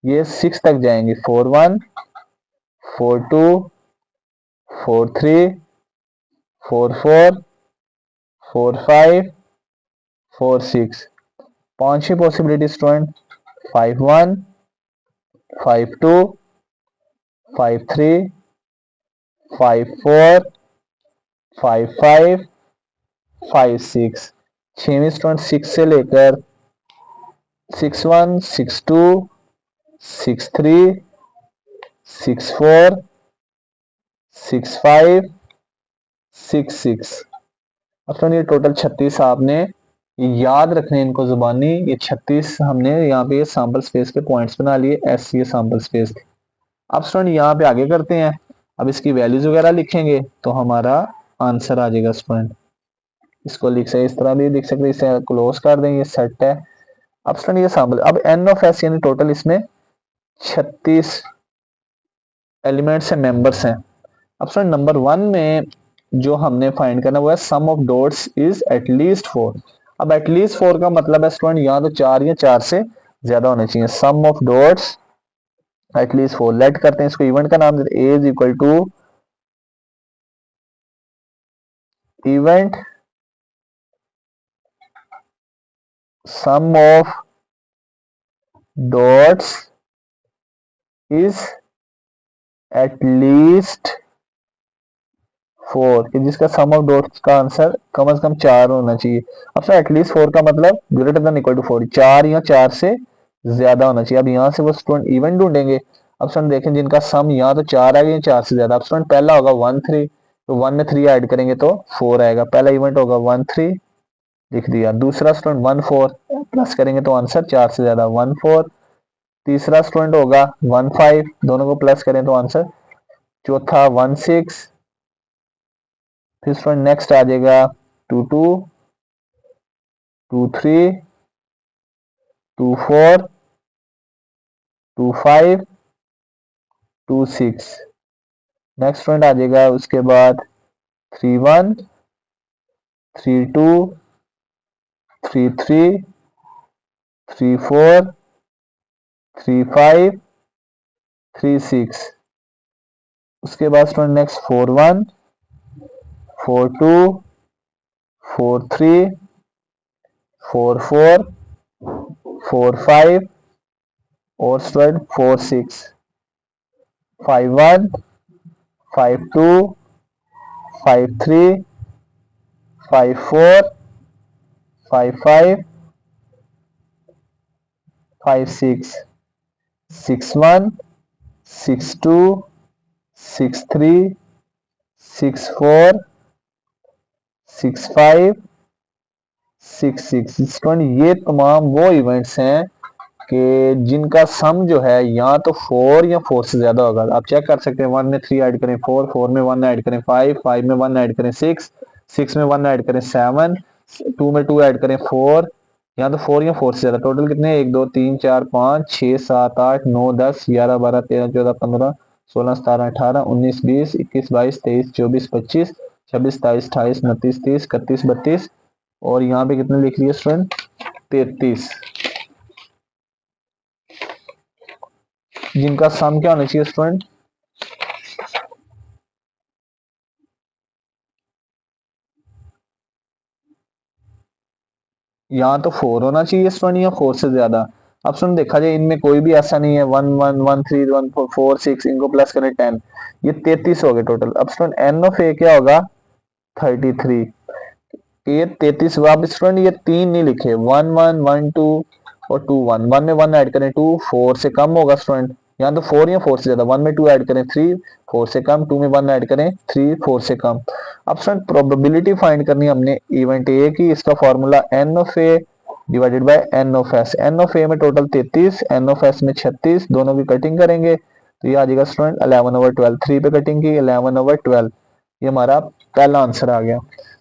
ये 6 तक जाएंगे, 4 1 4 2 4 3 4 4 4 5 4 6। पांचवी पॉसिबिलिटी स्टूडेंट 5 1 5 2 5 3 5 4 5 5 5 6। छवीं स्टूडेंट 6 से लेकर 6 1 6 2 6 3 6 4 6 5 6 6। अब ये टोटल 36 आपने याद रखने इनको जुबानी, ये 36 हमने यहाँ पे सैंपल स्पेस के पॉइंट्स बना लिए, एस ये सैंपल स्पेस थे। अब स्टूडेंट यहाँ पे आगे करते हैं, अब इसकी वैल्यूज वगैरह लिखेंगे तो हमारा आंसर आ जाएगा स्टूडेंट। इसको लिख सकते, इस तरह भी लिख सकते, इसे क्लोज कर दें, ये सेट है। अब स्टूडेंट ये सैम्पल, अब एन ऑफ एस यानी टोटल इसमें 36 एलिमेंट्स हैं, मेंबर्स हैं। अब स्टूडेंट नंबर 1 में जो हमने फाइंड करना वो है सम ऑफ डॉट्स इज एटलीस्ट 4। अब एटलीस्ट 4 का मतलब है स्टूडेंट यहाँ तो 4 या 4 से ज्यादा होने चाहिए। Sum of dots at least 4, let करते हैं इसको, इवेंट का नाम देते हैं, A is equal to event sum of dots is at least 4, कि जिसका सम ऑफ डॉट्स का आंसर कम से कम 4 होना चाहिए। अब सर एटलीस्ट 4 का मतलब ग्रेटर देन इक्वल टू 4, 4 या 4 से ज्यादा होना चाहिए। अब यहाँ से वो स्टूडेंट इवेंट ढूंढेंगे। अब स्टूडेंट देखें जिनका सम यहाँ तो 4 आएगा या 4 से ज्यादा। अब स्टूडेंट पहला होगा 1 3, तो 1 में 3 ऐड करेंगे तो 4 आएगा। पहला इवेंट होगा 1 3, लिख दिया। दूसरा स्टूडेंट 1 4, प्लस करेंगे तो आंसर 4 से ज्यादा 1 4। तीसरा स्टूडेंट होगा 1 5, दोनों को प्लस करें तो आंसर। चौथा 1 6, फिर स्टूडेंट नेक्स्ट आ जाएगा 2 2, 2 3, 2 4, 2 5, 2 6। नेक्स्ट स्टूडेंट आ जाएगा उसके बाद 3 1, 3 2, 3 3, 3 4, 3 5, 3 6। उसके बाद स्टूडेंट नेक्स्ट 4 1, 4 2, 4 3, 4 4, 4 5 और स्टूडेंट 4 6, 5 1, 5 2, 5 3, 5 4, 5 5, 5 6, 6 1, 6 2, 6 3, 6 4, 6 5, 6 6। स्टूडेंट ये तमाम वो इवेंट्स हैं कि जिनका सम जो है या तो 4 या 4 से ज्यादा होगा। आप चेक कर सकते हैं, 1 में 3 ऐड करें 4, 4 में 1 ऐड करें 5, 5 में 1 ऐड करें 6, 6 में 1 ऐड करें 7, 2 में 2 ऐड करें 4, या तो 4 या 4 से ज्यादा। टोटल कितने, 1 2 3 4 5 6 7 8 9 10 11 12 13 14 15 16 17 18 19 20 21 22 23 24 25 26 27 28 29 30 31 32 और यहाँ पे कितने लिख लिए स्टूडेंट, 33, जिनका सम क्या होना चाहिए स्टूडेंट, यहाँ तो 4 होना चाहिए स्टूडेंट या 4 से ज्यादा। अब स्टूडेंट देखा जाए इनमें कोई भी ऐसा नहीं है, 1 1 1 3 1 4 4 6, इनको प्लस करें 10, ये 33 हो गए टोटल। अब स्टूडेंट एन ऑफ ए क्या होगा, 33। ये 33 हुआ। अब स्टूडेंट ये 3 नहीं लिखे, 1 1 1 2 और 2 1, 1 में 1 ऐड करें 2, 4 से कम होगा स्टूडेंट, यहाँ तो 4 या 4 से ज्यादा। 1 में 2 ऐड करें 3, 4 से कम, 2 में 1 ऐड करें 3, 4 से कम। अब स्टूडेंट प्रोबेबिलिटी फाइंड करनी हमने इवेंट ए की, इसका formula n of A divided by N of S. N of A में टोटल 33, एन ऑफ एस में 36, दोनों की कटिंग करेंगे तो ये आ जाएगा स्टूडेंट 11/12। 3 पे कटिंग की 11/12, ये हमारा पहला आंसर आ गया।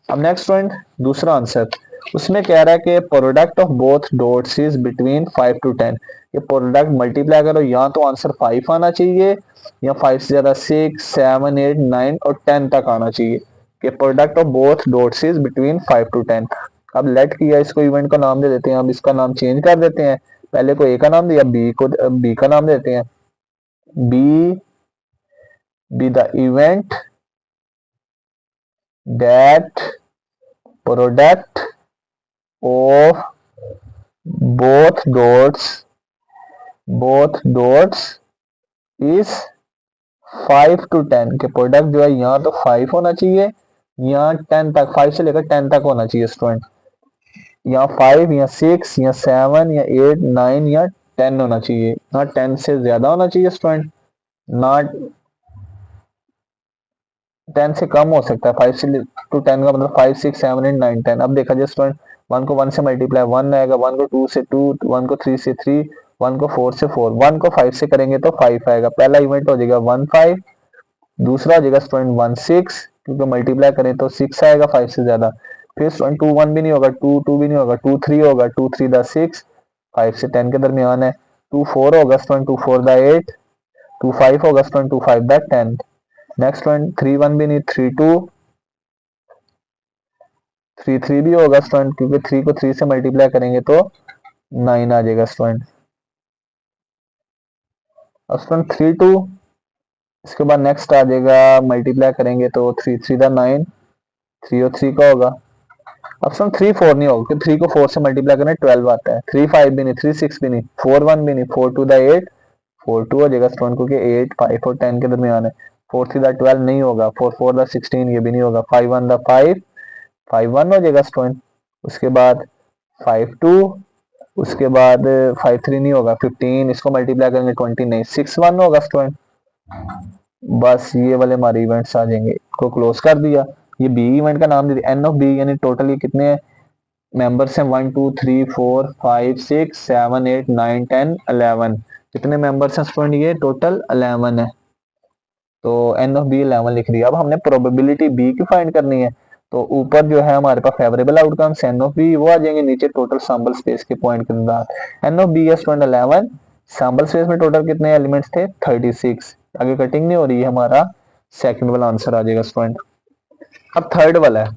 अब नेक्स्ट पॉइंट दूसरा आंसर, उसमें कह रहा है कि product of both dots is between 5 to 10। ये प्रोडक्ट मल्टीप्लाई करो, यहाँ तो आंसर 5 आना चाहिए या 5 से ज्यादा 6 7 8 9 और 10 तक आना चाहिए कि product of both dots is between 5 to 10। अब लेट किया, इसको इवेंट का नाम दे देते हैं। अब इसका नाम चेंज कर देते हैं, पहले को ए का नाम दिया, बी को बी का नाम देते हैं, B the event that product of both dots is 5 to 10 के प्रोडक्ट जो है यहाँ तो 5 होना चाहिए, यहाँ 10 तक, 5 से लेकर 10 तक होना चाहिए स्टूडेंट। यहाँ 5 या 6 या 7 या 8 9 या 10 होना चाहिए, यहाँ 10 से ज्यादा होना चाहिए स्टूडेंट, ना 10 से कम हो सकता है। 5 से टू 10 का मतलब 5 6 7 8 9 10। अब देखा जाए स्टूडेंट, 1 को 1 से मल्टीप्लाई 1 आएगा, 1 को 2 से 2, 1 को 3 से 3, 1 को 4 से 4, 1 को 5 से करेंगे तो 5 आएगा। पहला इवेंट हो जाएगा 1 5, दूसरा आ जाएगा स्टूडेंट 16, क्योंकि मल्टीप्लाई करें तो 6 आएगा 5 से ज्यादा। फिर स्टूडेंट 2 1 भी नहीं होगा, 2 2 भी नहीं होगा, 2 3 होगा, 2 3 द 6, 5 से 10 के दरमियान है। 2 4 होगा स्टूडेंट, 2 4 द 8, 2 5 होगा स्टूडेंट, 2 5 द 10। नेक्स्ट स्टूडेंट 3 1 भी नहीं, 3 2, 3 3 भी होगा स्टूडेंट, क्योंकि 3 को 3 से मल्टीप्लाई करेंगे तो 9 आ जाएगा स्टूडेंट। अब स्टूडेंट 3 2, इसके बाद नेक्स्ट आ जाएगा, मल्टीप्लाई करेंगे तो 3 3 द 9, 3 और 3 का होगा। अब स्टूडेंट 3 4 नहीं होगा, क्योंकि 3 को 4 से मल्टीप्लाई करें 12 आता है। 3 5 भी नहीं, 3 6 भी नहीं, 4 1 भी नहीं, 4 2 द 8, 4 2 हो जाएगा स्टूडेंट, क्योंकि 8 5 और 10 के दरमियान है। 4 3 द 12 नहीं होगा, 4 4 द 16 ये भी नहीं होगा, 5 1 द 5, 5 1 हो जाएगा स्टूडेंट। उसके बाद 5 2, उसके बाद 5 3 नहीं होगा, 15, इसको मल्टीप्लाई करेंगे 20 नहीं, 6 1 होगा स्टूडेंट। बस ये वाले हमारे इवेंट्स आ जाएंगे, को क्लोज कर दिया। ये बी इवेंट का नाम दे दिया एन ऑफ बी, यानी टोटल ये कितने मेंबर्स हैं, 1 2 3 4 5 6 7 8 9 10 11। कितने मेंबर्स हैं स्टूडेंट, ये टोटल 11 है। तो एन ऑफ बी 11 लिख दिया। अब हमने प्रोबेबिलिटी बी की फाइंड करनी है, तो ऊपर जो है हमारे पास favourable outcomes n of B वो आ जाएंगे, नीचे टोटल सैंपल स्पेस के पॉइंट के अंदर। एन ऑफ बी है स्टूडेंट 11, सैंपल स्पेस में टोटल कितने एलिमेंट्स थे 36। आगे कटिंग नहीं हो रही है, हमारा सेकंड वाला आंसर आ जाएगा स्टूडेंट। अब थर्ड वाला है,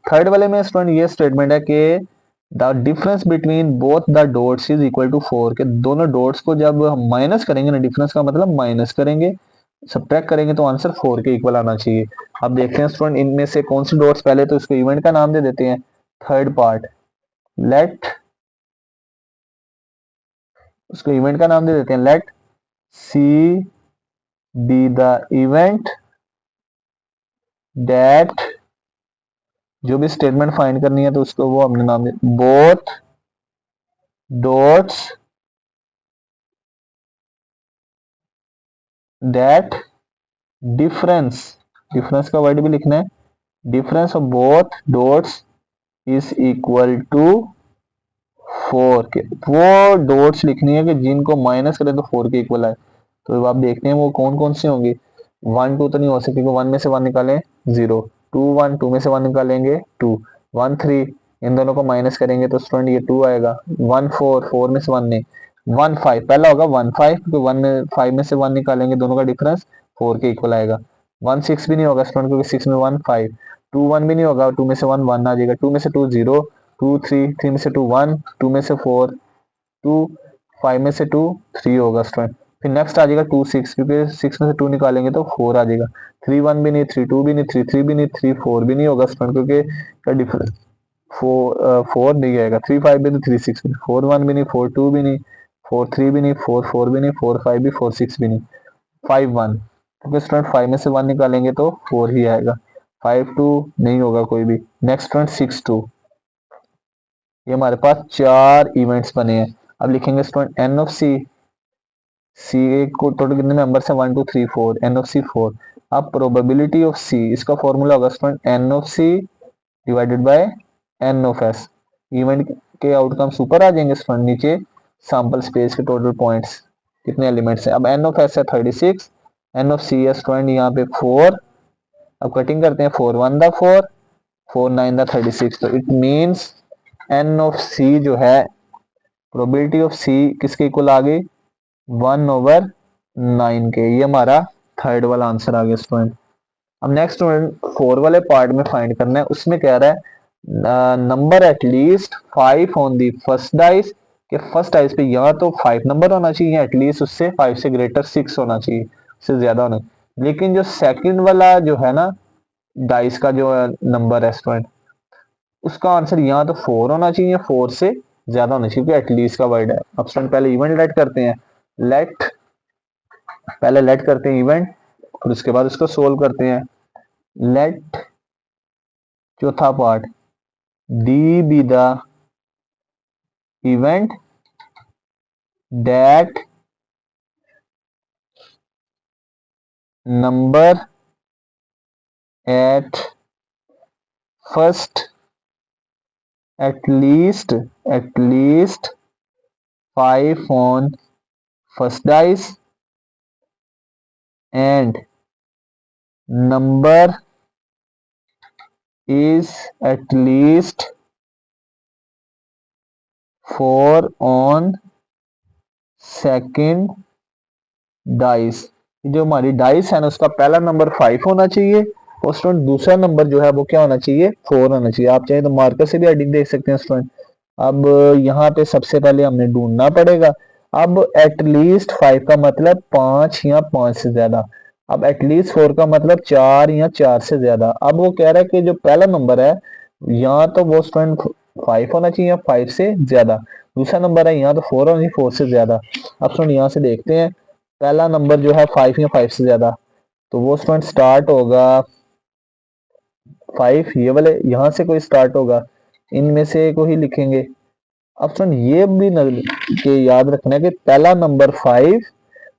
थर्ड वाले में स्टूडेंट ये स्टेटमेंट है कि the difference between both the dots is equal to 4, के दोनों डॉट्स को जब हम माइनस करेंगे ना, डिफरेंस का मतलब माइनस करेंगे, सब्ट्रैक्ट करेंगे तो आंसर 4 के इक्वल आना चाहिए। अब देखते हैं स्टूडेंट इनमें से कौन सी डॉट्स, पहले तो इसको इवेंट का नाम दे देते हैं, थर्ड पार्ट लेट, उसको इवेंट का नाम दे देते हैं, let C be the event that, जो भी स्टेटमेंट फाइंड करनी है तो उसको वो हमने नाम दे, both dots that difference, difference का वर्ड भी लिखना है, difference of both dots is equal to 4 के, वो डॉट्स लिखनी है कि जिनको माइनस करें तो 4 के इक्वल आए। तो अब आप देखते हैं वो कौन कौन सी होंगी। 1 2 तो नहीं हो सकती, 1 में से 1 निकालें 0, 2 1, 2 में से 1 निकालेंगे 2, 1 3, इन दोनों को माइनस करेंगे तो स्टूडेंट ये 2 आएगा। 1 4, 4 में से 1 नहीं, 1 5 पहला होगा, 1 5, क्योंकि 1 में 5 में से 1 निकालेंगे दोनों का डिफरेंस 4 के इक्वल आएगा। 1 6 भी नहीं होगा स्टूडेंट, क्योंकि 6 में 1 5, 2 1 भी नहीं होगा, 2 में से 1 1 आ जाएगा, 2 में से 2 0, 2 3, 3 में से 2 1, 2 में से 4 2, 5 में से 2 3 होगा स्टूडेंट। फिर नेक्स्ट आ जाएगा 2 6, क्योंकि 6 में से 2 निकालेंगे तो 4 आ जाएगा। 3 1 भी नहीं, 3 2 भी नहीं, 3 3 भी नहीं, 3 4 भी नहीं होगा स्टूडेंट, क्योंकि का डिफरेंस 4 नहीं आएगा। 3 5 भी नहीं, 3 6 भी नहीं, 4 1 भी नहीं, 4 2 भी नहीं, 4 3 भी नहीं, 4 4 भी नहीं, 4 5 भी, 4 6 भी नहीं, 5 1, क्योंकि स्टूडेंट 5 में से 1 निकालेंगे तो 4 ही आएगा। 5 2 नहीं होगा कोई भी। नेक्स्ट स्टूडेंट 6 2, ये हमारे पास 4 इवेंट्स बने हैं। अब लिखेंगे स्टूडेंट एन ऑफ सी, सी को टोटल कितने मेंबर्स हैं 1 2 3 4, एन ऑफ सी 4। अब प्रोबेबिलिटी ऑफ सी, इसका फॉर्मूला होगा student N of C divided by N of S. Event के आउटकम्स ऊपर आ जाएंगे स्टूडेंट, नीचे सैंपल स्पेस के टोटल पॉइंट्स कितने एलिमेंट्स हैं। अब एन ऑफ एस है 36, एन ऑफ सी है स्टूडेंट यहाँ पे 4। अब कटिंग करते हैं, 4 1 द 4, 4 9 द 36, तो इट मीन्स एन ऑफ सी जो है, प्रोबेबिलिटी ऑफ सी किसके इक्वल आ गई 1/9 के। ये हमारा थर्ड वाला आंसर आ गया स्टूडेंट। अब नेक्स्ट स्टूडेंट 4 वाले पार्ट में फाइंड करना है, उसमें कह रहा है number at least 5 on the first dice, के फर्स्ट डाइस पे या तो 5 नंबर होना चाहिए, एटलीस्ट उससे 5 से ग्रेटर 6 होना चाहिए, उससे ज्यादा होना। लेकिन जो सेकंड वाला जो है ना डाइस का जो नंबर है स्टूडेंट, उसका आंसर यहाँ तो 4 होना चाहिए, 4 से ज्यादा होना चाहिए, क्योंकि एटलीस्ट का वर्ड है। अब स्टूडेंट पहले इवेंट लेट करते हैं, लेट, पहले लेट करते हैं इवेंट और उसके बाद उसको सोल्व करते हैं। लेट चौथा part, D be the event that number at first at least 5 on first dice and number is at least 4 on second dice. जो हमारी डाइस है ना उसका पहला नंबर 5 होना चाहिए और स्टूडेंट दूसरा नंबर जो है वो क्या होना चाहिए 4 होना चाहिए। आप चाहे तो मार्कर से भी हेडिंग देख सकते हैं स्टूडेंट। अब यहाँ पे सबसे पहले हमने ढूंढना पड़ेगा। अब एटलीस्ट 5 का मतलब 5 या 5 से ज्यादा। अब एटलीस्ट 4 का मतलब 4 या 4 से ज्यादा। अब वो कह रहा है कि जो पहला नंबर है यहाँ तो वो स्टूडेंट 5 होना चाहिए या 5 से ज्यादा। दूसरा नंबर है यहाँ तो 4 होना चाहिए 4 से ज्यादा। अब स्टूडेंट यहाँ से देखते हैं पहला नंबर जो है 5 या 5 से ज्यादा तो वो स्टूडेंट स्टार्ट होगा 5, ये वाले यहाँ से कोई स्टार्ट होगा, इनमें से को ही लिखेंगे। ऑप्शन ये भी के याद रखना है कि पहला नंबर 5,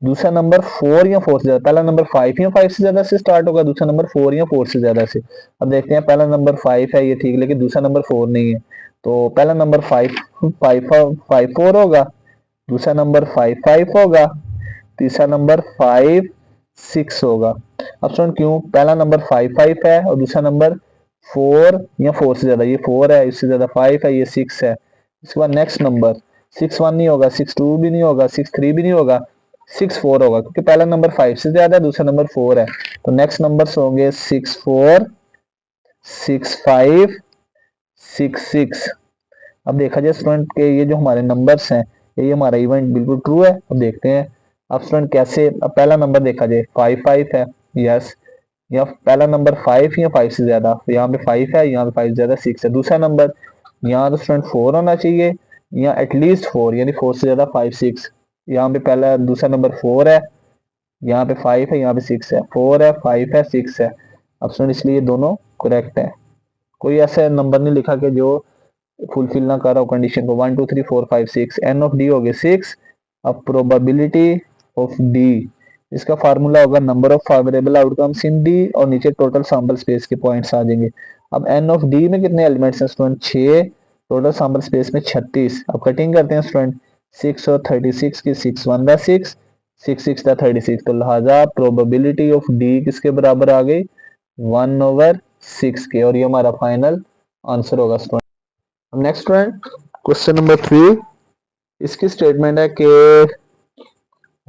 दूसरा नंबर 4 या 4 से ज्यादा। पहला नंबर 5 या 5 से ज्यादा से स्टार्ट होगा, दूसरा नंबर 4 या 4 से ज्यादा से। अब देखते हैं पहला नंबर 5 है ये ठीक, लेकिन दूसरा नंबर 4 नहीं है। तो पहला नंबर 5 5 5 4 होगा, दूसरा नंबर 5 5 होगा, तीसरा नंबर 5 6 होगा। अब सुन क्यों, पहला नंबर 5 5 है और दूसरा नंबर 4 या 4 से ज्यादा। ये 4 है, इससे ज्यादा 5 है, ये 6 है। इसके बाद नेक्स्ट नंबर 6 1 नहीं होगा, 6 2 भी नहीं होगा, 6 3 भी नहीं होगा, 6 4 होगा क्योंकि पहला नंबर 5 से ज्यादा है, दूसरा नंबर 4 है। तो नेक्स्ट नंबर होंगे 6 4 6 5 6 6। अब देखा जाए स्टूडेंट के ये जो हमारे नंबर्स हैं ये हमारा इवेंट बिल्कुल ट्रू है। अब देखते हैं अब स्टूडेंट कैसे। अब पहला नंबर देखा जाए 5 5 है, यस। या पहला नंबर 5 या 5 से ज्यादा, तो यहाँ पे 5 है, यहाँ पे 5 से ज्यादा 6 है। दूसरा नंबर यहाँ तो स्टूडेंट 4 होना चाहिए या एटलीस्ट 4, यानी 4 से ज्यादा 5 6। यहाँ पे पहला दूसरा नंबर 4 है, यहाँ पे 5 है, यहाँ पे 6 है। 4 है 5 है 6 है। अब स्टूडेंट इसलिए दोनों करेक्ट है। कोई ऐसा नंबर नहीं लिखा कि जो फुलफिल ना कर रहा हो कंडीशन को। 1 2 3 4 5 6, एन ऑफ डी हो गए 6। अब प्रोबेबिलिटी ऑफ डी, इसका फार्मूला होगा number of favourable outcomes in D और नीचे टोटल सैंपल स्पेस के पॉइंट्स आ जाएंगे। अब एन ऑफ डी में कितने एलिमेंट्स हैं स्टूडेंट 6, टोटल सैंपल स्पेस में 36। अब कटिंग करते हैं स्टूडेंट 6 और 36 की, 6 1 दा 6, 6 6 दा 36। तो लिहाजा प्रोबेबिलिटी ऑफ डी किसके बराबर आ गई 1/6 के, और ये हमारा फाइनल आंसर होगा student. Next student question number 3, इसकी स्टेटमेंट है कि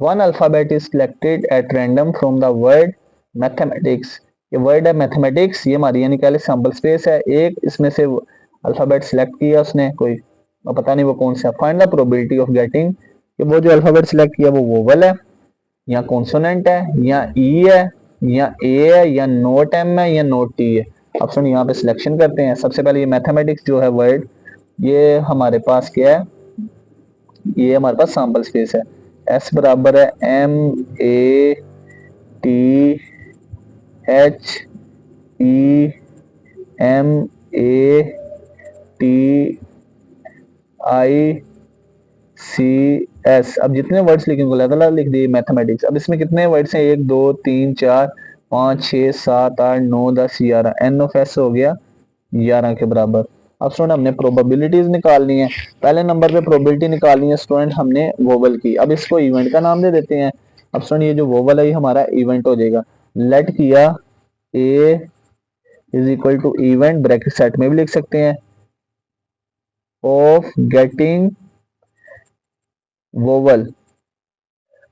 one alphabet is selected at random from the word mathematics. ये वर्ड है मैथमेटिक्स, ये हमारी यानी कह सैंपल स्पेस है। एक इसमें से अल्फाबेट सिलेक्ट किया उसने कोई, पता नहीं वो कौन सा। Find the probability of getting, कि वो जो अल्फाबेट सिलेक्ट किया वो वोवल है या कॉन्सोनेंट है या ई है या ए है या नोट एम है या नोट टी है। ऑप्शन यहाँ पे सिलेक्शन करते हैं। सबसे पहले ये मैथमेटिक्स जो है वर्ड, ये हमारे पास क्या है, ये हमारे पास सैंपल स्पेस है। एस बराबर है MATHEMATICS। अब जितने वर्ड्स लिखेंगे अलग अलग लिख दिए मैथमेटिक्स। अब इसमें कितने वर्ड्स हैं 1 2 3 4 5 6 7 8 9 10 11। एन ऑफ एस हो गया 11 के बराबर। अब स्टूडेंट हमने प्रोबेबिलिटीज निकालनी है। पहले नंबर पे प्रोबेबिलिटी निकालनी है स्टूडेंट हमने वोवल की। अब इसको इवेंट का नाम दे देते हैं। अब स्टूडेंट ये जो वोवल है ये हमारा इवेंट हो जाएगा। लेट किया A is equal to event, bracket set में भी लिख सकते हैं, ऑफ गेटिंग वोवल।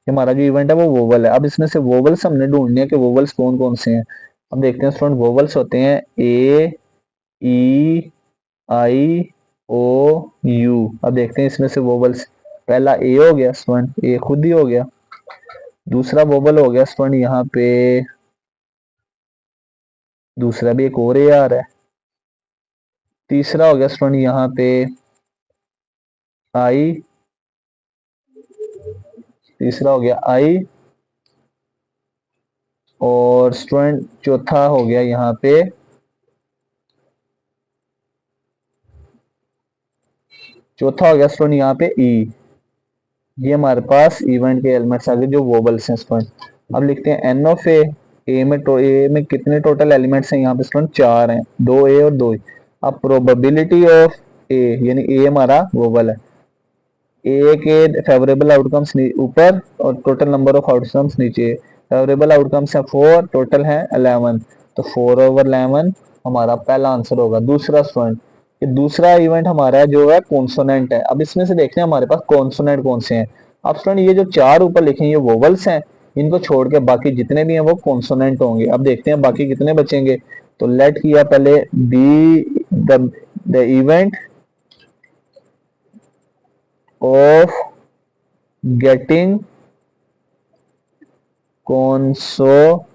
हमारा जो इवेंट है वो वोवल है। अब इसमें से वोवल्स हमने ढूंढने हैं कि वोवल्स कौन कौन से हैं। अब देखते हैं स्टूडेंट वोवल्स होते हैं ए ई आई ओ यू। अब देखते हैं इसमें से वोवल्स। पहला ए हो गया स्टूडेंट, ए खुद ही हो गया। दूसरा वोवल हो गया स्टूडेंट यहाँ पे, दूसरा भी एक और ए आ रहा है। तीसरा हो गया स्टूडेंट यहाँ पे आई, तीसरा हो गया आई। और स्टूडेंट चौथा हो गया यहाँ पे, चौथा हो गया स्टूडेंट यहाँ पे ई। ये हमारे पास इवेंट के एलिमेंट्स आ गए जो वोबल्स हैं स्टूडेंट। अब लिखते हैं एन ऑफ ए। ए में कितने टोटल एलिमेंट्स हैं यहाँ पे स्टूडेंट 4 हैं, 2 ए और 2 ई। अब प्रोबेबिलिटी ऑफ ए, यानी ए हमारा वोबल है, ए के फेवरेबल आउटकम्स ऊपर और टोटल नंबर ऑफ आउटकम्स नीचे। फेवरेबल आउटकम्स है 4, टोटल है 11, तो 4/11 हमारा पहला आंसर होगा। दूसरा स्टूडेंट, ये दूसरा इवेंट हमारा है जो है कॉन्सोनेंट है। अब इसमें से देखते हैं हमारे पास कॉन्सोनेंट कौन से हैं। अब स्टूडेंट ये जो चार ऊपर लिखे हैं ये वोवल्स हैं, इनको छोड़ के बाकी जितने भी हैं वो कॉन्सोनेंट होंगे। अब देखते हैं बाकी कितने बचेंगे। तो लेट किया पहले B the event of getting consonant.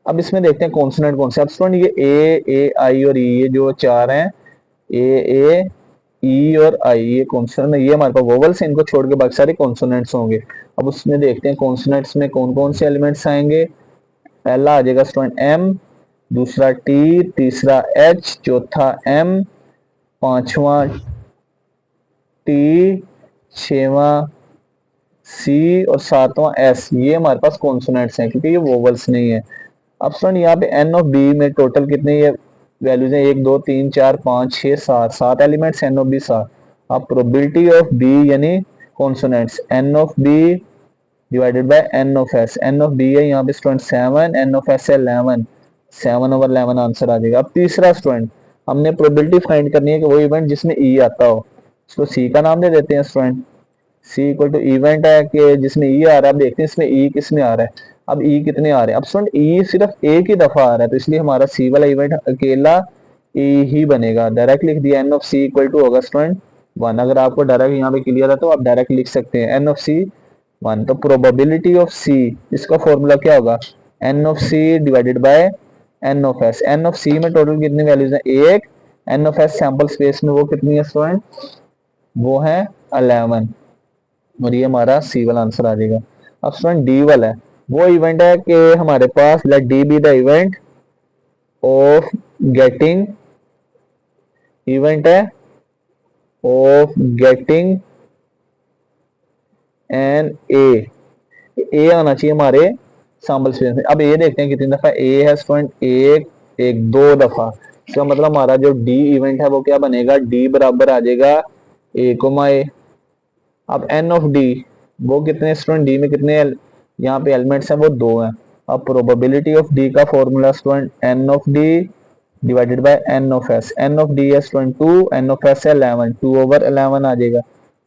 अब इसमें देखते हैं कॉन्सोनेंट कौन से। अब स्टूडेंट ये ए आई और ई, ये जो चार हैं ए ई और आई, ये कॉन्सोनेंट, ये हमारे पास वोवल्स हैं, इनको छोड़ के बाकी सारे कॉन्सोनेंट्स होंगे। अब उसमें देखते हैं कॉन्सोनेंट्स में कौन कौन से एलिमेंट्स आएंगे। पहला आ जाएगा स्टूडेंट एम, दूसरा टी, तीसरा एच, चौथा एम, पांचवा टी, छवा सी और सातवां एस। ये हमारे पास कॉन्सोनेंट्स हैं क्योंकि ये वोवल्स नहीं है। अब स्टूडेंट यहाँ पे एन ऑफ बी में टोटल कितने ये वैल्यूज हैं, 1 2 3 4 5 6 7, 7 एलिमेंट्स एन ऑफ बी 7। अब प्रोबेबिलिटी ऑफ बी यानी consonants N of B divided by N of S. N of B है यहाँ पे स्टूडेंट 7, एन ऑफ एस है 11, 7/11 आंसर आ जाएगा। अब तीसरा स्टूडेंट, हमने प्रोबेबिलिटी फाइंड करनी है कि वो इवेंट जिसमें ई आता हो, उसको सी का नाम दे देते हैं student. C equal to event है कि जिसमें ई आ रहा है। अब देखते हैं इसमें ई किस में आ रहा है। अब ई कितने आ रहे हैं। अब स्टूडेंट ई सिर्फ एक ही दफा आ रहा है, तो इसलिए हमारा सी वाला इवेंट अकेला ई ही बनेगा। डायरेक्ट लिख दिया, N of C equal to होगा स्टूडेंट 1। अगर आपको डायरेक्ट यहाँ पे क्लियर है तो आप डायरेक्ट लिख सकते हैं एन ऑफ सी 1। तो प्रोबेबिलिटी ऑफ सी, इसका फॉर्मूला क्या होगा, n of C divided by N of S. N of C में टोटल कितनी वैल्यूज है, एक। N of S sample space में वो कितनी है स्टूडेंट, वो है 11, और ये हमारा सी वाला आंसर आ जाएगा। अब स्टूडेंट डी वाला है, वो इवेंट है कि हमारे पास let D be the event of getting, event है ऑफ गेटिंग एन ए आना चाहिए हमारे सैंपल स्पेस में। अब ए देखते हैं कितनी दफा ए है स्टूडेंट, एक एक दो दफा। इसका मतलब हमारा जो डी इवेंट है वो क्या बनेगा, डी बराबर आ जाएगा ए कोमा ए। अब एन ऑफ डी, वो कितने स्टूडेंट, डी में कितने यहाँ पे एलिमेंट्स हैं, वो 2 हैं। अब प्रोबेबिलिटी ऑफ डी का formula student N of D divided by N of S. N of D है स्टूडेंट 2, एन ऑफ एस है 11, 2/11 आ जाएगा।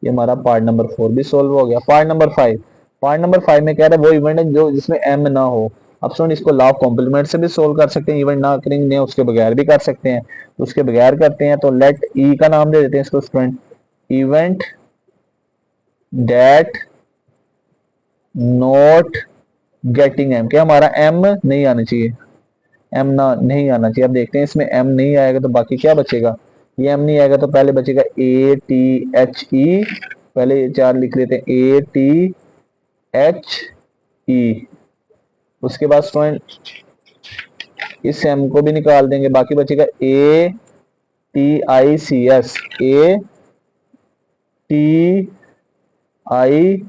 ये हमारा पार्ट नंबर 4 भी सोल्व हो गया। पार्ट नंबर 5, पार्ट नंबर 5 में कह रहा है वो इवेंट है जो जिसमें एम ना हो। अब स्टूडेंट इसको लॉ ऑफ कॉम्प्लीमेंट से भी सोल्व कर सकते हैं, इवेंट ना करेंगे उसके बगैर भी कर सकते हैं। तो उसके बगैर करते हैं, तो लेट ई का नाम दे देते हैं इसको student event that not getting M, क्या हमारा एम नहीं आना चाहिए, एम ना नहीं आना चाहिए। अब देखते हैं इसमें एम नहीं आएगा तो बाकी क्या बचेगा, ये एम नहीं आएगा तो पहले बचेगा ए टी एच ई, पहले ये चार लिख लेते हैं ए टी एच ई। उसके बाद स्टूडेंट इस एम को भी निकाल देंगे, बाकी बचेगा A T I C S, A T I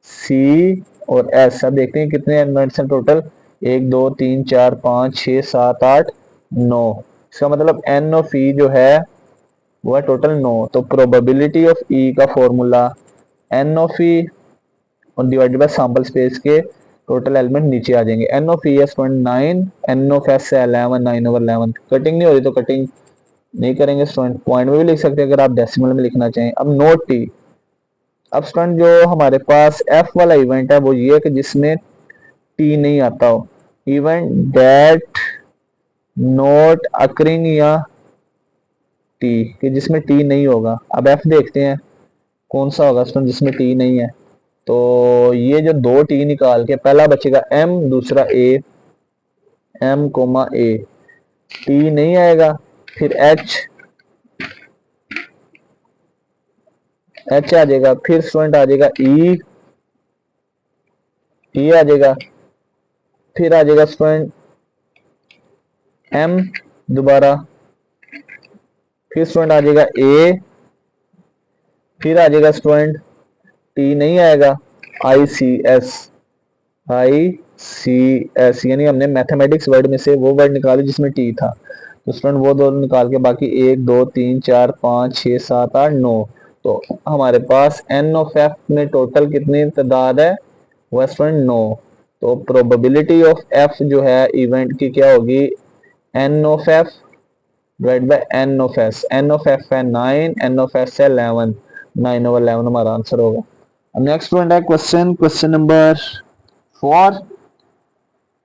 C और एस। अब देखते हैं कितने एलिमेंट्स हैं टोटल, 1 2 3 4 5 6 7 8 9। इसका मतलब एन ऑफ ई जो है वो है टोटल 9। तो प्रोबेबिलिटी ऑफ ई का फॉर्मूला एन ऑफ ई और डिवाइडेड बाय सैंपल स्पेस के टोटल एलिमेंट नीचे आ जाएंगे। N of E is 9, N of S है 11, 9/11। कटिंग नहीं हो रही तो कटिंग नहीं करेंगे स्टूडेंट, पॉइंट में भी लिख सकते हैं अगर आप डेसिमल में लिखना चाहें। अब नोट टी, अब स्टूडेंट जो हमारे पास एफ वाला इवेंट है वो ये है कि जिसमें टी नहीं आता हो, इवेंट दैट नॉट अकरिंग या टी, कि जिसमें टी नहीं होगा। अब एफ देखते हैं कौन सा होगा स्टूडेंट जिसमें टी नहीं है। तो ये जो 2 टी निकाल के पहला बचेगा एम, दूसरा ए, एम कोमा ए, टी नहीं आएगा, फिर एच, एच आ जाएगा, फिर स्टूडेंट आ जाएगा ई, ई आ जाएगा, फिर आ जाएगा स्टूडेंट एम दोबारा, फिर स्टूडेंट आ जाएगा ए, फिर आ जाएगा स्टूडेंट टी नहीं आएगा, आई सी एस, आई सी एस, यानी हमने मैथमेटिक्स वर्ड में से वो वर्ड निकाले जिसमें टी था। तो स्टूडेंट वो दो निकाल के बाकी 1 2 3 4 5 6 7 8 9। तो हमारे पास एन ऑफ एफ में टोटल कितनी तादाद है, वो स्टूडेंट नो। तो प्रोबेबिलिटी ऑफ एफ जो है इवेंट की क्या होगी, N of F divide by N of S. N of F है 9, एन ऑफ एस है 11, 9/11 हमारा आंसर होगा। अब नेक्स्ट स्टूडेंट है क्वेश्चन नंबर 4।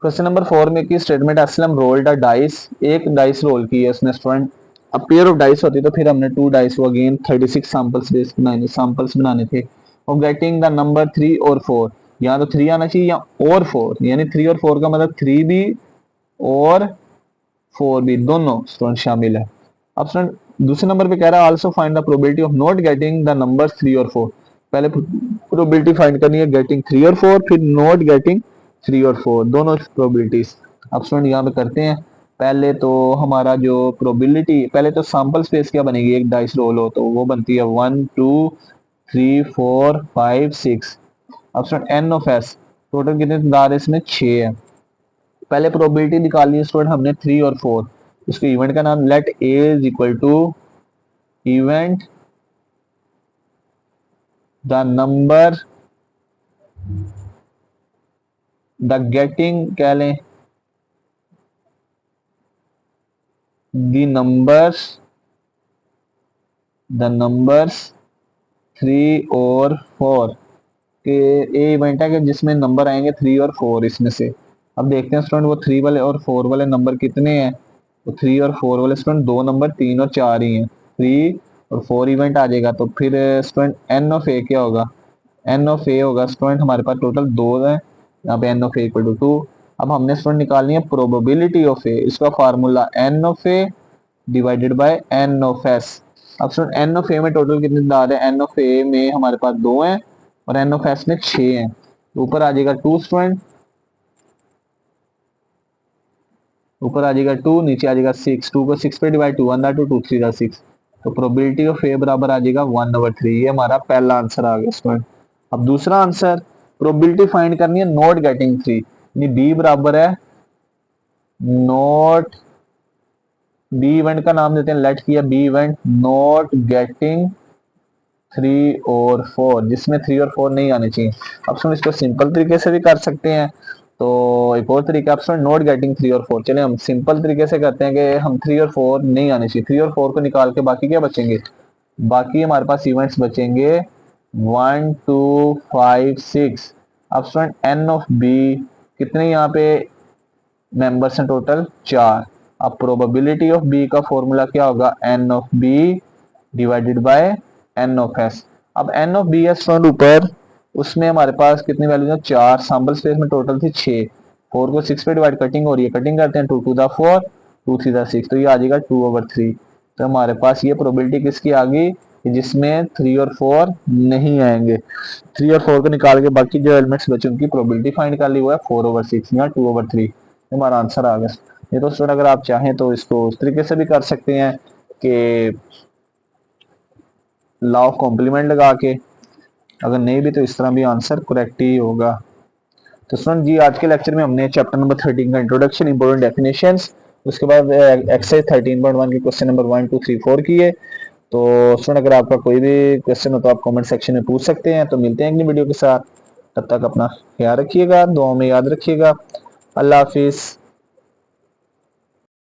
क्वेश्चन नंबर 4 में की स्टेटमेंट असलम रोल्ड अ डाइस, एक डाइस रोल की है उसने स्टूडेंट। अब पेयर ऑफ डाइस होती तो फिर हमने 2 डाइस को अगेन 36 सैंपल्स बनाने थे और गेटिंग द नंबर 3 और 4। यहाँ तो 3 आना चाहिए या और 4, यानी 3 और 4 का मतलब 3 भी और 4 भी, दोनों स्टूडेंट शामिल है। अब स्टूडेंट दूसरे नंबर पे कह रहा है also find the probability of not getting the number 3 और 4। पहले प्रोबेबिलिटी फाइंड करनी है गेटिंग 3 और 4, फिर नॉट गेटिंग 3 और 4, दोनों प्रोबेबिलिटीज। अब स्टूडेंट यहाँ पे करते हैं। पहले तो हमारा जो प्रोबेबिलिटी, पहले तो सैंपल स्पेस क्या बनेगी, एक डाइस रोल हो तो वो बनती है 1 2 3 4 5 6। अब student N of S total कितने तादाद है इसमें, 6 है। पहले प्रोबेबिलिटी निकाली है स्टूडेंट हमने 3 और 4। उसके इवेंट का नाम let A is equal to event the number the getting कह लें द नंबर्स 3 और 4 के ए इवेंट है कि जिसमें नंबर आएंगे 3 और 4 इसमें से। अब देखते हैं स्टूडेंट वो 3 वाले और 4 वाले नंबर कितने हैं। तो 3 और 4 वाले स्टूडेंट दो नंबर 3 और 4 ही हैं, 3 और 4 इवेंट आ जाएगा। तो फिर स्टूडेंट एन ऑफ ए क्या होगा, एन ऑफ ए होगा स्टूडेंट हमारे पास टोटल 2 है, यहाँ पे N of A equal to 2। अब हमने स्टूडेंट निकालनी है प्रोबेबिलिटी ऑफ ए, इसका formula N of A divided by N of S. अब स्टूडेंट एन ऑफ ए में टोटल कितने दाद है, एन ऑफ ए में हमारे पास 2 हैं और एन ऑफ एस में 6 हैं। तो ऊपर आ जाएगा 2 स्टूडेंट, ऊपर आ जाएगा 2, नीचे आ जाएगा 6। 2 को 6 पे डिवाइड, 2 1 2 2 3 6। तो प्रोबेबिलिटी ऑफ ए बराबर आ जाएगा 1/3। ये हमारा पहला आंसर आ गया स्टूडेंट। अब दूसरा आंसर, प्रोबेबिलिटी फाइंड करनी है नॉट गेटिंग 3, यानी बी बराबर है नॉट, बी इवेंट का नाम देते हैं लेट किया बी इवेंट नॉट गेटिंग 3 और 4, जिसमें 3 और 4 नहीं आने चाहिए। अब हम इसको सिंपल तरीके से भी कर सकते हैं। तो एक और तरीका ऑप्शन नॉट गेटिंग 3 और 4, चलिए हम सिंपल तरीके से करते हैं कि हम 3 और 4 नहीं आने चाहिए। 3 और 4 को निकाल के बाकी क्या बचेंगे, बाकी हमारे पास इवेंट्स बचेंगे 1 2 5 6। अब स्टूडेंट एन ऑफ बी कितने यहाँ पे मेंबर्स हैं टोटल, 4। अब प्रोबेबिलिटी ऑफ बी का फॉर्मूला क्या होगा, n of B divided by N of S. अब n of B S front ऊपर, उसमें हमारे पास कितनी वैल्यू है, 4। सैंपल स्पेस में टोटल थी 6। 4 को 6 पे डिवाइड कटिंग हो रही है, कटिंग करते हैं 2 टू द 4 2 3 द 6, तो ये आ जाएगा 2/3। तो हमारे पास ये प्रोबेबिलिटी किसकी आ गई, जिसमें 3 और 4 नहीं आएंगे। 3 और 4 को निकाल के बाकी जो एलिमेंट्स बचे उनकी प्रोबेबिलिटी फाइंड कर ली, हुआ है 4/6 या 2/3। हमारा आंसर आ गया। ये तो स्टूडेंट अगर आप चाहें तो इसको उस तरीके से भी कर सकते हैं कि लॉ ऑफ कॉम्प्लीमेंट लगा के, अगर नहीं भी तो इस तरह भी आंसर करेक्ट ही होगा। तो स्टूडेंट जी आज के लेक्चर में हमने चैप्टर नंबर 13 का इंट्रोडक्शन, इंपोर्टेंट डेफिनेशंस, उसके बाद एक्सरसाइज 13.1 के क्वेश्चन नंबर 1 2 3 4 किए। तो स्टूडेंट अगर आपका कोई भी क्वेश्चन हो तो आप कमेंट सेक्शन में पूछ सकते हैं। तो मिलते हैं अगली वीडियो के साथ, तब तक अपना ख्याल रखिएगा, दुआओं में याद रखिएगा। अल्लाह हाफिज़।